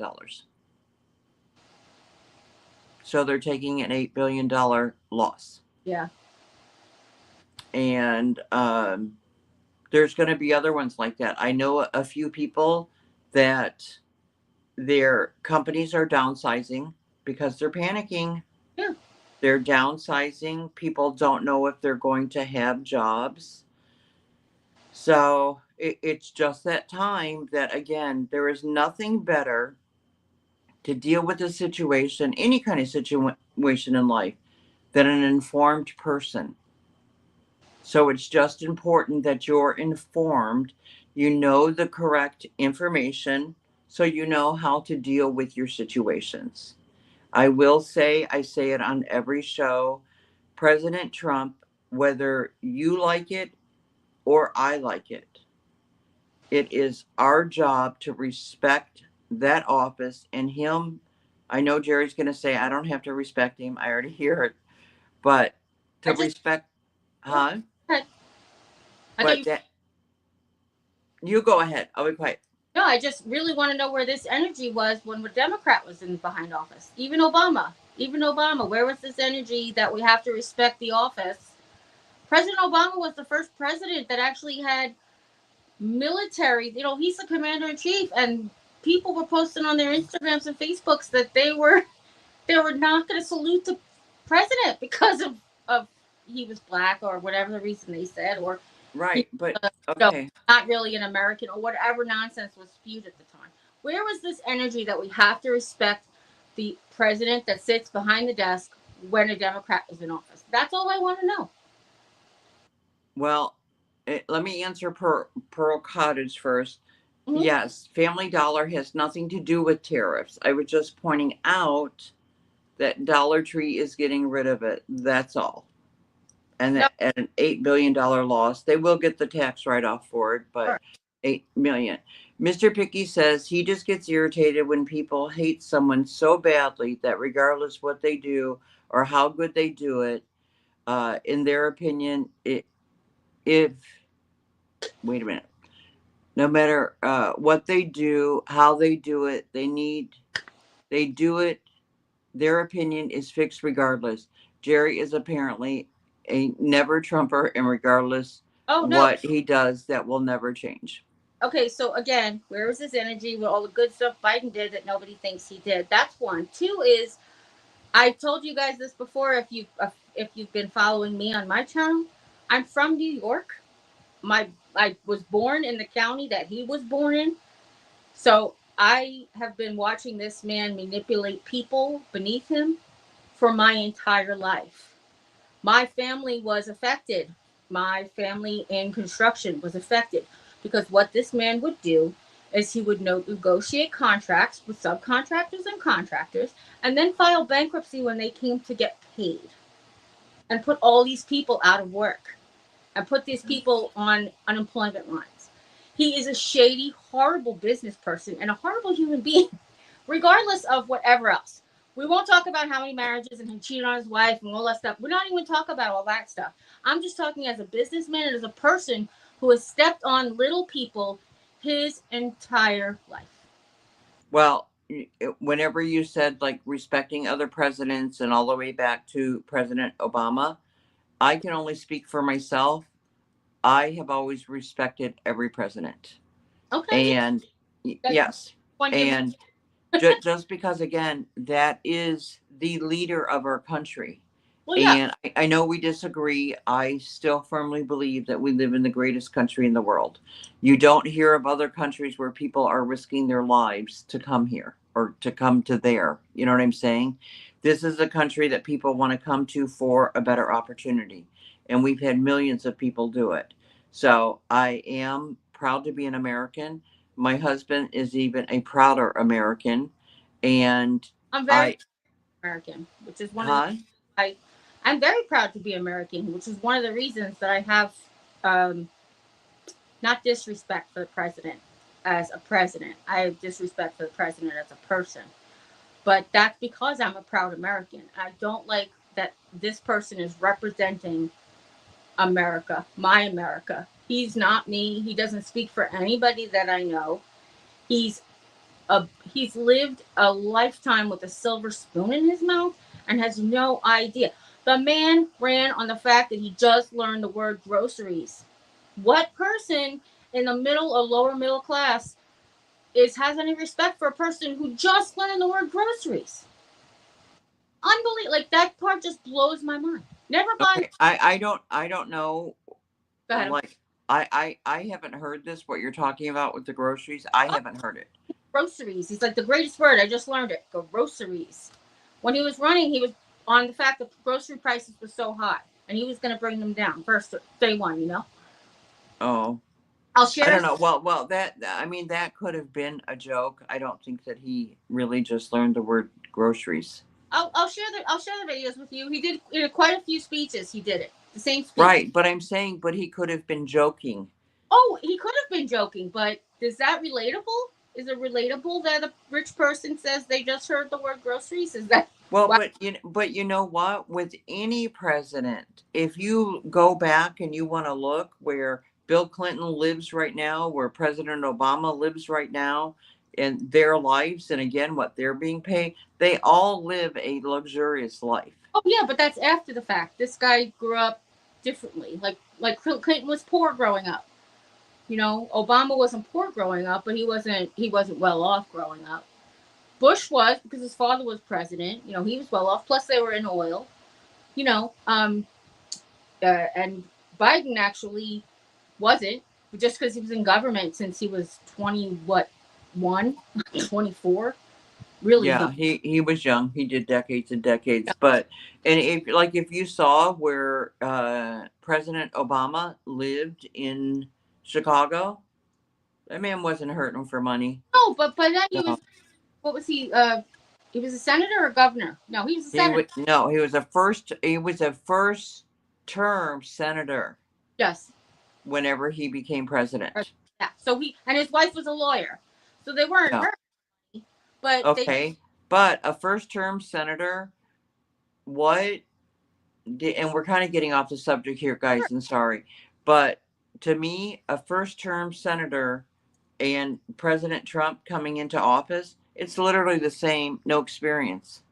So they're taking an $8 billion loss. Yeah. And there's going to be other ones like that. I know a few people that their companies are downsizing because they're panicking. Yeah. They're downsizing. People don't know if they're going to have jobs. So it's just that time that, again, there is nothing better to deal with a situation, any kind of situation in life, than an informed person. So it's just important that you're informed, you know the correct information, so you know how to deal with your situations. I will say, I say it on every show, President Trump, whether you like it or I like it is our job to respect that office and him. I know Jerry's going to say, I don't have to respect him. I already hear it. But I to just. respect, Yeah. huh? I thought But you. that, you go ahead. I'll be quiet. No, I just really want to know where this energy was when the Democrat was in behind office. Even Obama. Even Obama. Where was this energy that we have to respect the office? President Obama was the first president that actually had military. You know, he's the commander in chief, and people were posting on their Instagrams and Facebooks that they were not going to salute the president because of he was black or whatever the reason they said, or he Right. But, no, okay. not really an American or whatever nonsense was spewed at the time. Where was this energy that we have to respect the president that sits behind the desk when a Democrat is in office? That's all I want to know. Well, let me answer Pearl Cottage first. Mm-hmm. Yes, Family Dollar has nothing to do with tariffs. I was just pointing out that Dollar Tree is getting rid of it. That's all. And No, that at an $8 billion loss, they will get the tax write off for it, but sure. 8 million. Mr. Picky says he just gets irritated when people hate someone so badly that regardless what they do or how good they do it, in their opinion, if wait a minute, no matter what they do, how they do it, they do it. Their opinion is fixed regardless. Jerry is apparently a never Trumper, and regardless Oh no. what he does, that will never change. Okay, so again, where was this energy with all the good stuff Biden did that nobody thinks he did? That's one. Two is I told you guys this before. If you've been following me on my channel, I'm from New York. I was born in the county that he was born in. So I have been watching this man manipulate people beneath him for my entire life. My family was affected. My family in construction was affected because what this man would do is he would negotiate contracts with subcontractors and contractors and then file bankruptcy when they came to get paid and put all these people out of work and put these people on unemployment lines. He is a shady, horrible business person and a horrible human being, regardless of whatever else. We won't talk about how many marriages and him cheating on his wife and all that stuff. We're not even talking about all that stuff. I'm just talking as a businessman and as a person who has stepped on little people his entire life. Well, whenever you said like respecting other presidents and all the way back to President Obama, I can only speak for myself. I have always respected every president. Okay, yeah, And that's yes, one gives. and just because, again, that is the leader of our country. Well, yeah, And I know we disagree. I still firmly believe that we live in the greatest country in the world. You don't hear of other countries where people are risking their lives to come here or to come to there. You know what I'm saying? This is a country that people want to come to for a better opportunity. And we've had millions of people do it. So I am proud to be an American. My husband is even a prouder American. And I'm very I, American, which is one of the huh? I I'm very proud to be American, which is one of the reasons that I have um, not disrespect for the president as a president. I have disrespect for the president as a person. But that's because I'm a proud American. I don't like that this person is representing America, my America. He's not me. He doesn't speak for anybody that I know. He's he's lived a lifetime with a silver spoon in his mouth and has no idea. The man ran on the fact that he just learned the word groceries. What person in the middle or lower middle class has any respect for a person who just learned the word groceries? Unbelievable! Like that part just blows my mind. Never mind. Okay. I don't know. Go ahead. Like, I haven't heard this, what you're talking about with the groceries. I Oh, haven't heard it. groceries. He's like the greatest word. I just learned it. Groceries. When he was running, he was on the fact that grocery prices were so high, and he was going to bring them down first day one. Oh, I'll I share. don't know. Well, I mean, that could have been a joke. I don't think that he really just learned the word groceries. I'll share the videos with you. He did quite a few speeches. He did it. The same speech. Right. But I'm saying, but he could have been joking. Oh, he could have been joking, but is that relatable? Is it relatable that a rich person says they just heard the word groceries? Is that Well, why? but you know what? With any president, if you go back and you want to look where Bill Clinton lives right now, where President Obama lives right now, and their lives, and again, what they're being paid, they all live a luxurious life. Oh yeah, but that's after the fact. This guy grew up differently. Like Clinton was poor growing up. Obama wasn't poor growing up, but he wasn't well off growing up. Bush was because his father was president. He was well off. Plus, they were in oil. You know, um, and Biden actually wasn't, just because he was in government since he was 20, what, 24, really young. Yeah, he was young. He did decades and decades. But and if you saw where President Obama lived in Chicago, that man wasn't hurting for money. No, but then he No. was, what was he? He was a senator or governor? No, he was a He senator. would no, he was a first term senator Yes. whenever he became president. Yeah. So and his wife was a lawyer, so they weren't Yeah. hurt, but they. Okay. But a first term senator, what and we're kind of getting off the subject here, guys, and sorry. But to me, a first term senator and President Trump coming into office, it's literally the same, no experience.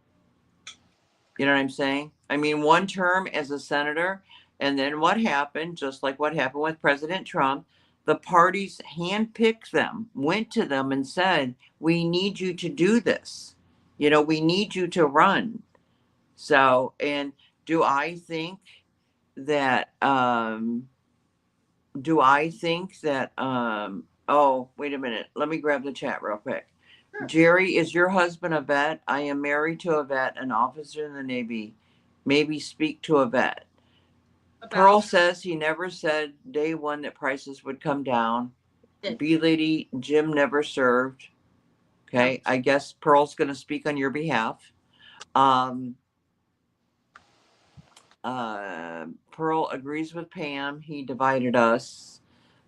You know what I'm saying? I mean, one term as a senator, and then what happened, just like what happened with President Trump, the parties handpicked them, went to them and said, we need you to do this. We need you to run. So, and do I think that, oh, wait a minute. Let me grab the chat real quick. Jerry, is your husband a vet? I am married to a vet, an officer in the Navy. Maybe speak to a vet. About Pearl says he never said day one that prices would come down. it. B Lady Jim never served. No. Okay, I guess Pearl's going to speak on your behalf. Um, Pearl agrees with Pam. He divided us.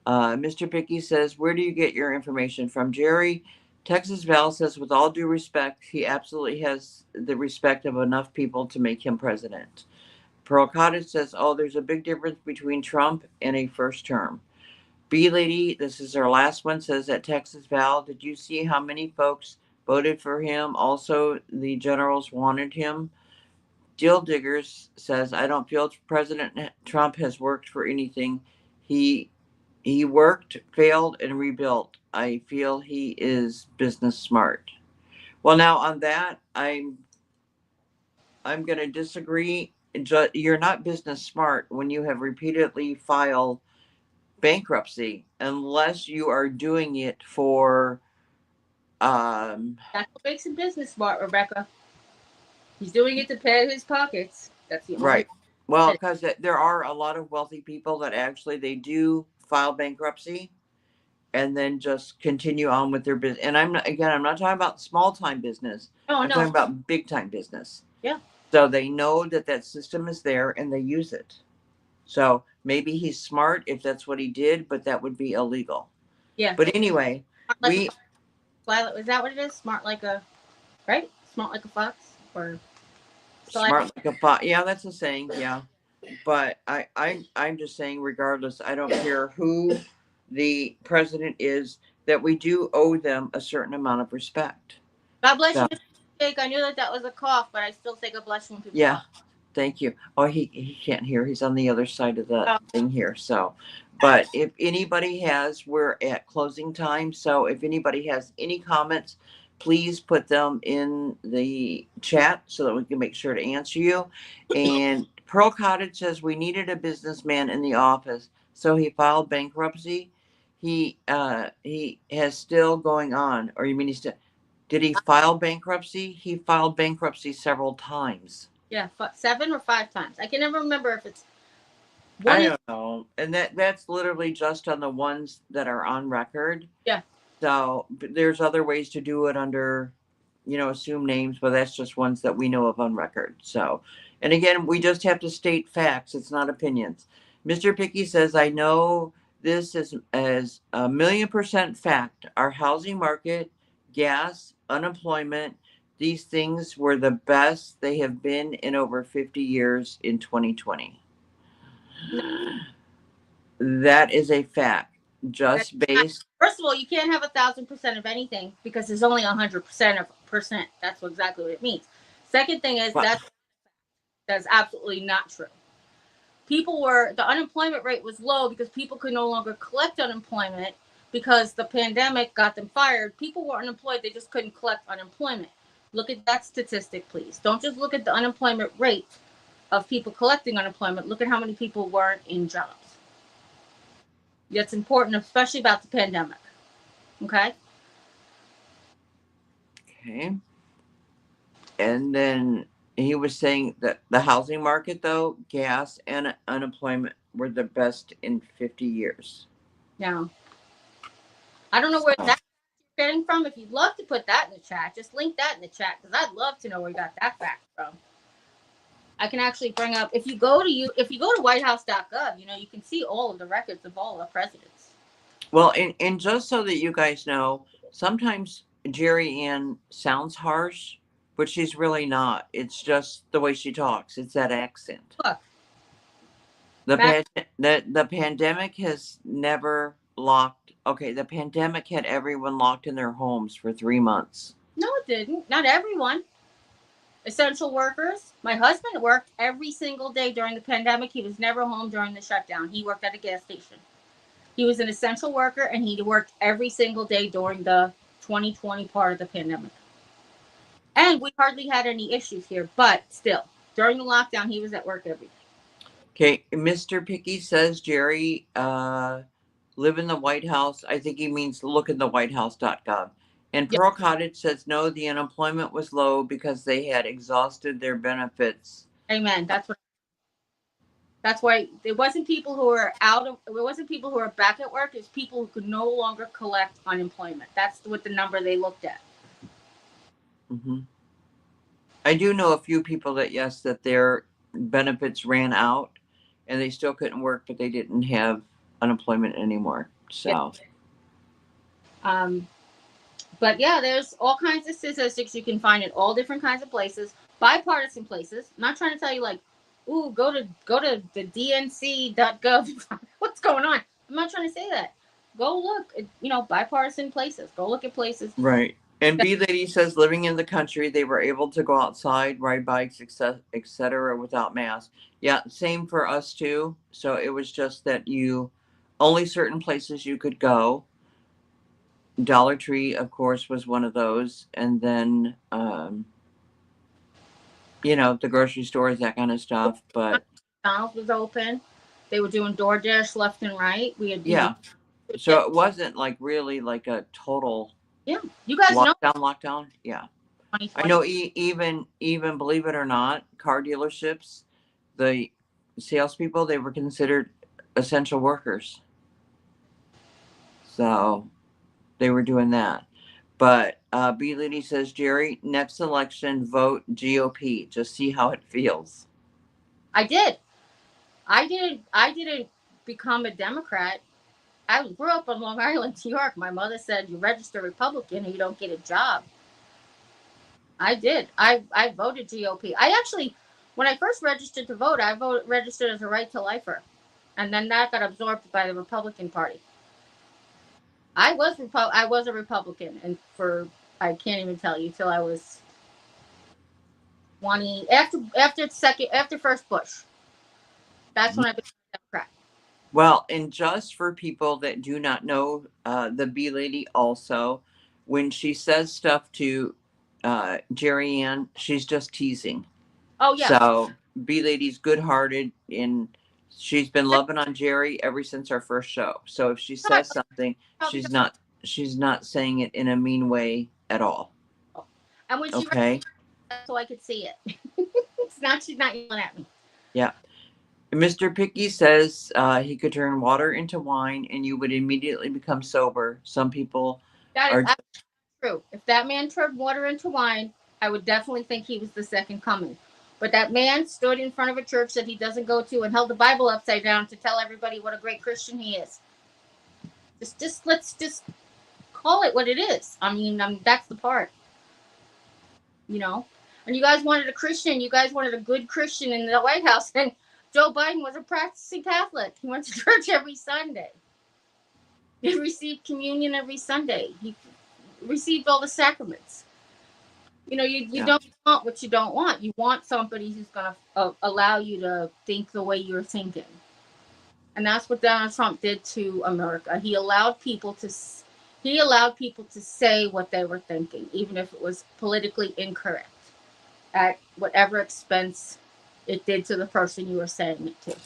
Mr. Picky says, where do you get your information from? Jerry, Texas Val says, with all due respect, he absolutely has the respect of enough people to make him president. Pearl Cottage says, oh, there's a big difference between Trump and a first term. B Lady, this is our last one, says at Texas Val, did you see how many folks voted for him? Also, the generals wanted him. Jill Diggers says, I don't feel President Trump has worked for anything. He He worked, failed, and rebuilt. I feel he is business smart. Well, now on that, I'm going to disagree. You're not business smart when you have repeatedly filed bankruptcy, unless you are doing it for um, That's what makes him business smart, Rebecca. He's doing it to pad his pockets. That's the only right. Well, reason. because there are a lot of wealthy people that actually they do file bankruptcy and then just continue on with their business. And I'm not talking about small time business. No, I'm talking no. about big time business. Yeah. So they know that that system is there and they use it. So maybe he's smart if that's what he did, but that would be illegal. Yeah. But anyway, Smart like a we fox. Violet, is that what it is? Smart like a, right? Smart like a fox? Or so smart like a fox. Yeah, that's a saying. Yeah, but I'm just saying, regardless, I don't care who the president is, that we do owe them a certain amount of respect. God bless So you, Mr. Jake. I knew that that was a cough, but I still say God bless you when people yeah, cough. thank you. Oh, he can't hear. He's on the other side of the Oh, thing here. So, but if anybody has, we're at closing time. So if anybody has any comments, please put them in the chat so that we can make sure to answer you. And Pearl Cottage says we needed a businessman in the office, so he filed bankruptcy. He has still going on, or you mean he still did he file bankruptcy? He filed bankruptcy several times. yeah, 7 or 5 times. I can never remember if it's one I is, don't know. And that's literally just on the ones that are on record. yeah. So but there's other ways to do it under, assume names, but that's just ones that we know of on record. So, and again, we just have to state facts. It's not opinions. Mr. Picky says, I know this is as a million percent fact. Our housing market, gas, unemployment, these things were the best they have been in over 50 years in 2020. No, That is a fact, that's just not. based. First of all, you can't have 1,000% of anything because there's only 100% of percent. That's exactly what it means. Second thing is Well, that's absolutely not true. The unemployment rate was low because people could no longer collect unemployment because the pandemic got them fired. People were unemployed, they just couldn't collect unemployment. Look at that statistic, please. Don't just look at the unemployment rate of people collecting unemployment. Look at how many people weren't in jobs. That's important, especially about the pandemic. Okay? okay. And then he was saying that the housing market, though, gas and unemployment were the best in 50 years. Now, I don't know where So, that's getting from. If you'd love to put that in the chat, just link that in the chat because I'd love to know where you got that fact from. I can actually bring up if you go to whitehouse.gov, you can see all of the records of all the presidents. well, and just so that you guys know, sometimes Jerry Ann sounds harsh, but she's really not. It's just the way she talks. It's that accent. Look, The back the pandemic has never locked. Okay, the pandemic had everyone locked in their homes for 3 months. no, it didn't. Not everyone. Essential workers. My husband worked every single day during the pandemic. He was never home during the shutdown. He worked at a gas station. He was an essential worker and he worked every single day during the 2020 part of the pandemic. And we hardly had any issues here, but still, during the lockdown, he was at work every day. Okay, Mr. Picky says Jerry live in the White House. I think he means look in the whitehouse.gov. And Yeah, Pearl Cottage says no, the unemployment was low because they had exhausted their benefits. amen. That's why it wasn't people who were it wasn't people who were back at work, it's people who could no longer collect unemployment. That's what the number they looked at. Hmm. I do know a few people that, yes, that their benefits ran out and they still couldn't work, but they didn't have unemployment anymore. Yeah. So, Um, but yeah, there's all kinds of statistics you can find in all different kinds of places, bipartisan places. I'm not trying to tell you like, ooh, go to the dnc.gov. What's going on? I'm not trying to say that. Go look at, bipartisan places. Go look at places. right. And B Lady says living in the country, they were able to go outside, ride bikes, etc., without masks. Yeah, same for us too. So it was just that you only certain places you could go. Dollar Tree, of course, was one of those, and then the grocery stores, that kind of stuff. But McDonald's was open. They were doing DoorDash left and right. We had, yeah, so yeah, it wasn't like really like a total yeah. You guys know lockdown. Yeah, I 2020. know. Even believe it or not, car dealerships, the salespeople, they were considered essential workers, so they were doing that. But B Liddy says, Jerry, next election, vote GOP. Just see how it feels. I did. I didn't become a Democrat. I grew up on Long Island, New York. My mother said you register Republican and you don't get a job. I did. I voted GOP. I actually, when I first registered to vote, registered as a right to lifer, and then that got absorbed by the Republican Party. I was a Republican, and for I can't even tell you till I was 20 after first Bush. That's when I became a Democrat. Well, and just for people that do not know, the B Lady also, when she says stuff to Jerry Ann, she's just teasing. Oh yeah, So B Lady's good hearted, and she's been loving on Jerry ever since our first show. So if she says something, probably she's not saying it in a mean way at all. and when she Okay. so I could see it. It's not she's not yelling at me. Yeah. Mr. Picky says he could turn water into wine and you would immediately become sober. Some people That is are. true. If that man turned water into wine, I would definitely think he was the second coming. But that man stood in front of a church that he doesn't go to and held the Bible upside down to tell everybody what a great Christian he is. Just let's just call it what it is. That's the part, you know. And you guys wanted a Christian. You guys wanted a good Christian in the White House. And Joe Biden was a practicing Catholic. He went to church every Sunday. He received communion every Sunday. He received all the sacraments. You Yeah. don't want what you don't want. You want somebody who's going to allow you to think the way you're thinking. And that's what Donald Trump did to America. He allowed people to say what they were thinking, even if it was politically incorrect, at whatever expense it did to the person you were saying it to.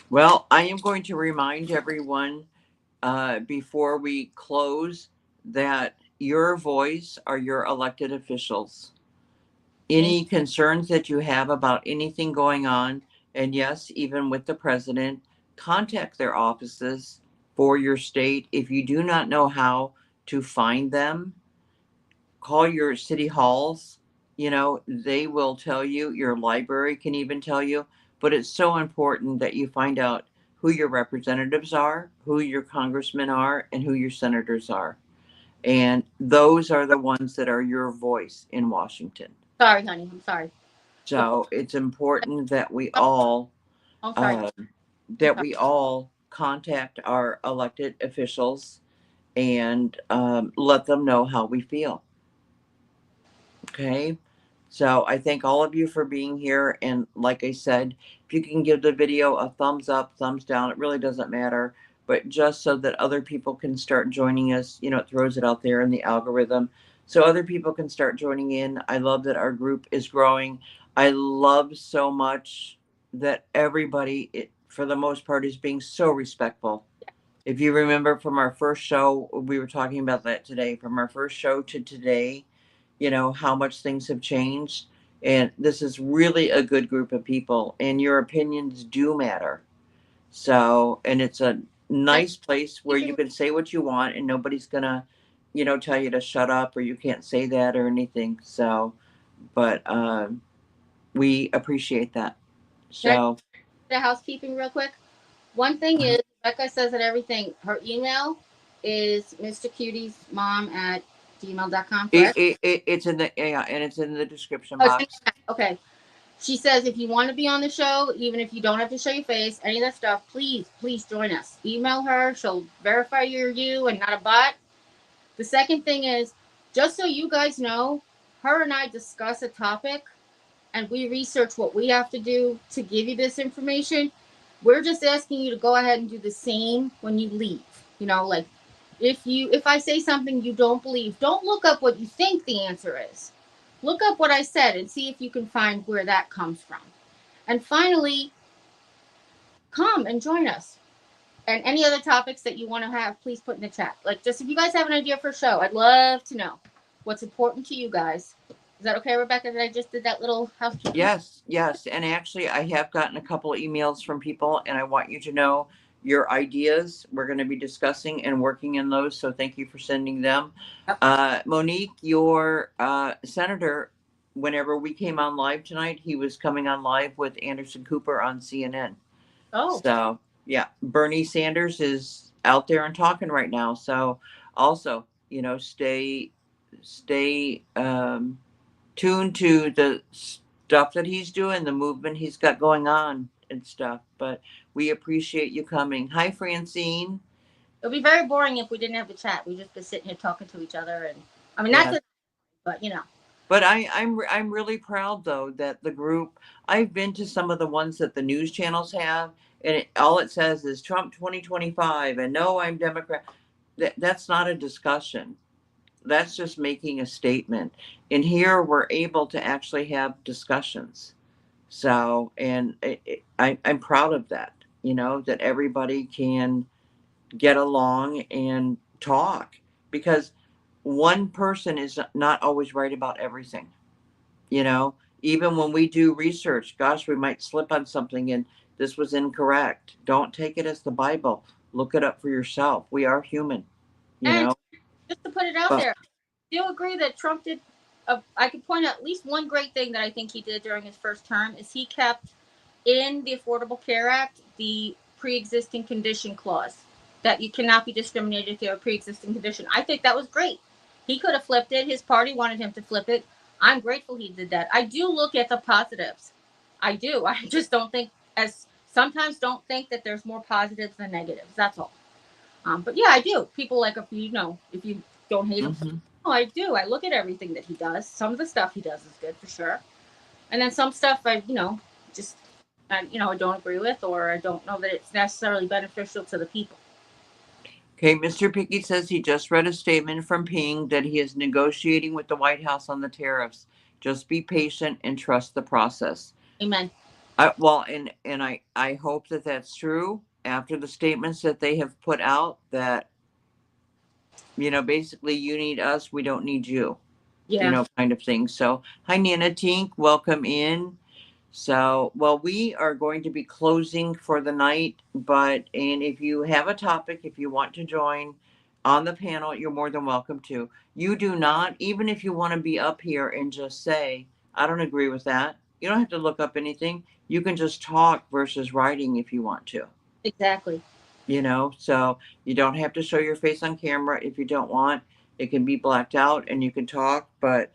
Well, I am going to remind everyone before we close that your voice are your elected officials. Thank Any concerns that you have about anything going on, and yes, even with the president, contact their offices for your state. If you do not know how to find them, call your city halls. They will tell you, your library can even tell you. But it's so important that you find out who your representatives are, who your congressmen are, and who your senators are. And those are the ones that are your voice in Washington. Sorry, honey. I'm sorry. But So it's important that we all I'm sorry. uh, I'm sorry. contact our elected officials and let them know how we feel. Okay. So I thank all of you for being here. And like I said, if you can give the video a thumbs up, thumbs down, it really doesn't matter. But just so that other people can start joining us, it throws it out there in the algorithm. So other people can start joining in. I love that our group is growing. I love so much that everybody, for the most part, is being so respectful. If you remember from our first show, we were talking about that today, from our first show to today, how much things have changed. And this is really a good group of people, and your opinions do matter. So, and it's a Let's nice place where keep you it. can say what you want, and nobody's gonna, tell you to shut up or you can't say that or anything. So, but we appreciate that. Can I So, the housekeeping real quick? One thing is, Becca says that everything, her email is mrcutiesmom@gmail.com, correct? it's in the, yeah, and it's in the description Oh, box. okay. She says if you want to be on the show, even if you don't have to show your face, any of that stuff, please join us. Email her. She'll verify you're you and not a bot. The second thing is, just so you guys know, her and I discuss a topic and we research what we have to do to give you this information. We're just asking you to go ahead and do the same when you leave. You know, like if I say something you don't believe, don't look up what you think the answer is. Look up what I said and see if you can find where that comes from. And finally, come and join us. And any other topics that you want to have, please put in the chat. Like, just if you guys have an idea for a show, I'd love to know what's important to you guys. Is that okay, Rebecca, that I just did that little housekeeping? Yes, yes. And actually, I have gotten a couple of emails from people, and I want you to know your ideas. We're going to be discussing and working in those. So thank you for sending them. Yep. Monique, your senator, whenever we came on live tonight, he was coming on live with Anderson Cooper on CNN. Oh, So, yeah, Bernie Sanders is out there and talking right now. So, also, stay tuned to the stuff that he's doing, the movement he's got going on and stuff. But we appreciate you coming. Hi, Francine. it would be very boring if we didn't have the chat. We'd just be sitting here talking to each other. And I mean, not Yeah. just, but you know. But I'm really proud though that the group, I've been to some of the ones that the news channels have, and all it says is Trump 2025 and no, I'm Democrat. That's not a discussion. That's just making a statement. And here we're able to actually have discussions. So, and I'm proud of that, that everybody can get along and talk, because one person is not always right about everything. You know, even when we do research, gosh, we might slip on something and this was incorrect. Don't take it as the Bible. Look it up for yourself. We are human, you And know, just to put it out but there, do you agree that Trump did? I could point out at least one great thing that I think he did during his first term is he kept in the Affordable Care Act the pre-existing condition clause that you cannot be discriminated if you have a pre-existing condition. I think that was great. He could have flipped it. His party wanted him to flip it. I'm grateful he did that. I do look at the positives. I do. I just don't think as sometimes don't think that there's more positives than negatives. That's all. But yeah, I do. People like if you don't hate him, mhm. no, I do. I look at everything that he does. Some of the stuff he does is good for sure, and then some stuff just I don't agree with, or I don't know that it's necessarily beneficial to the people. Okay, Mr. Pickey says he just read a statement from Ping that he is negotiating with the White House on the tariffs. Just be patient and trust the process. Amen. Well, and I hope that that's true after the statements that they have put out, that basically you need us, we don't need you, Yeah. kind of thing. So, hi Nana Tink, welcome in. So, well, we are going to be closing for the night, and if you have a topic, if you want to join on the panel, you're more than welcome to. You do not, even if you want to be up here and just say, I don't agree with that. You don't have to look up anything. You can just talk versus writing if you want to, Exactly. so you don't have to show your face on camera if you don't want. It can be blacked out and you can talk, but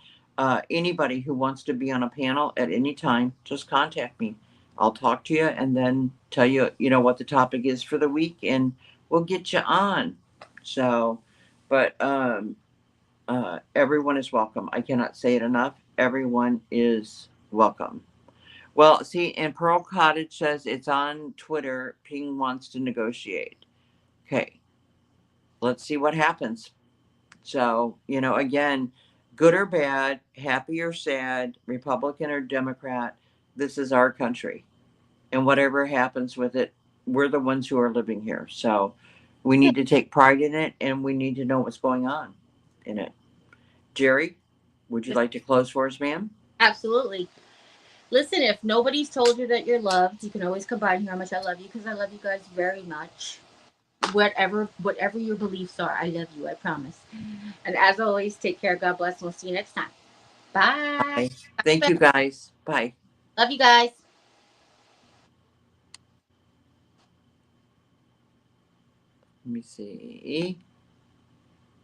anybody who wants to be on a panel at any time, just contact me. I'll talk to you and then tell you, what the topic is for the week, and we'll get you on. So, but everyone is welcome. I cannot say it enough. Everyone is welcome. Well, see, and Pearl Cottage says it's on Twitter. Ping wants to negotiate. Okay, let's see what happens. So, again, good or bad, happy or sad, Republican or Democrat, this is our country. And whatever happens with it, we're the ones who are living here. So we need to take pride in it, and we need to know what's going on in it. Jerry, would you like to close for us, ma'am? Absolutely. Listen, if nobody's told you that you're loved, you can always come by and hear how much I love you because I love you guys very much. Whatever your beliefs are, I love you. I promise. And as always, take care. God bless. And we'll see you next time. Bye. Bye. Thank you, guys. Bye. Love you guys. Let me see.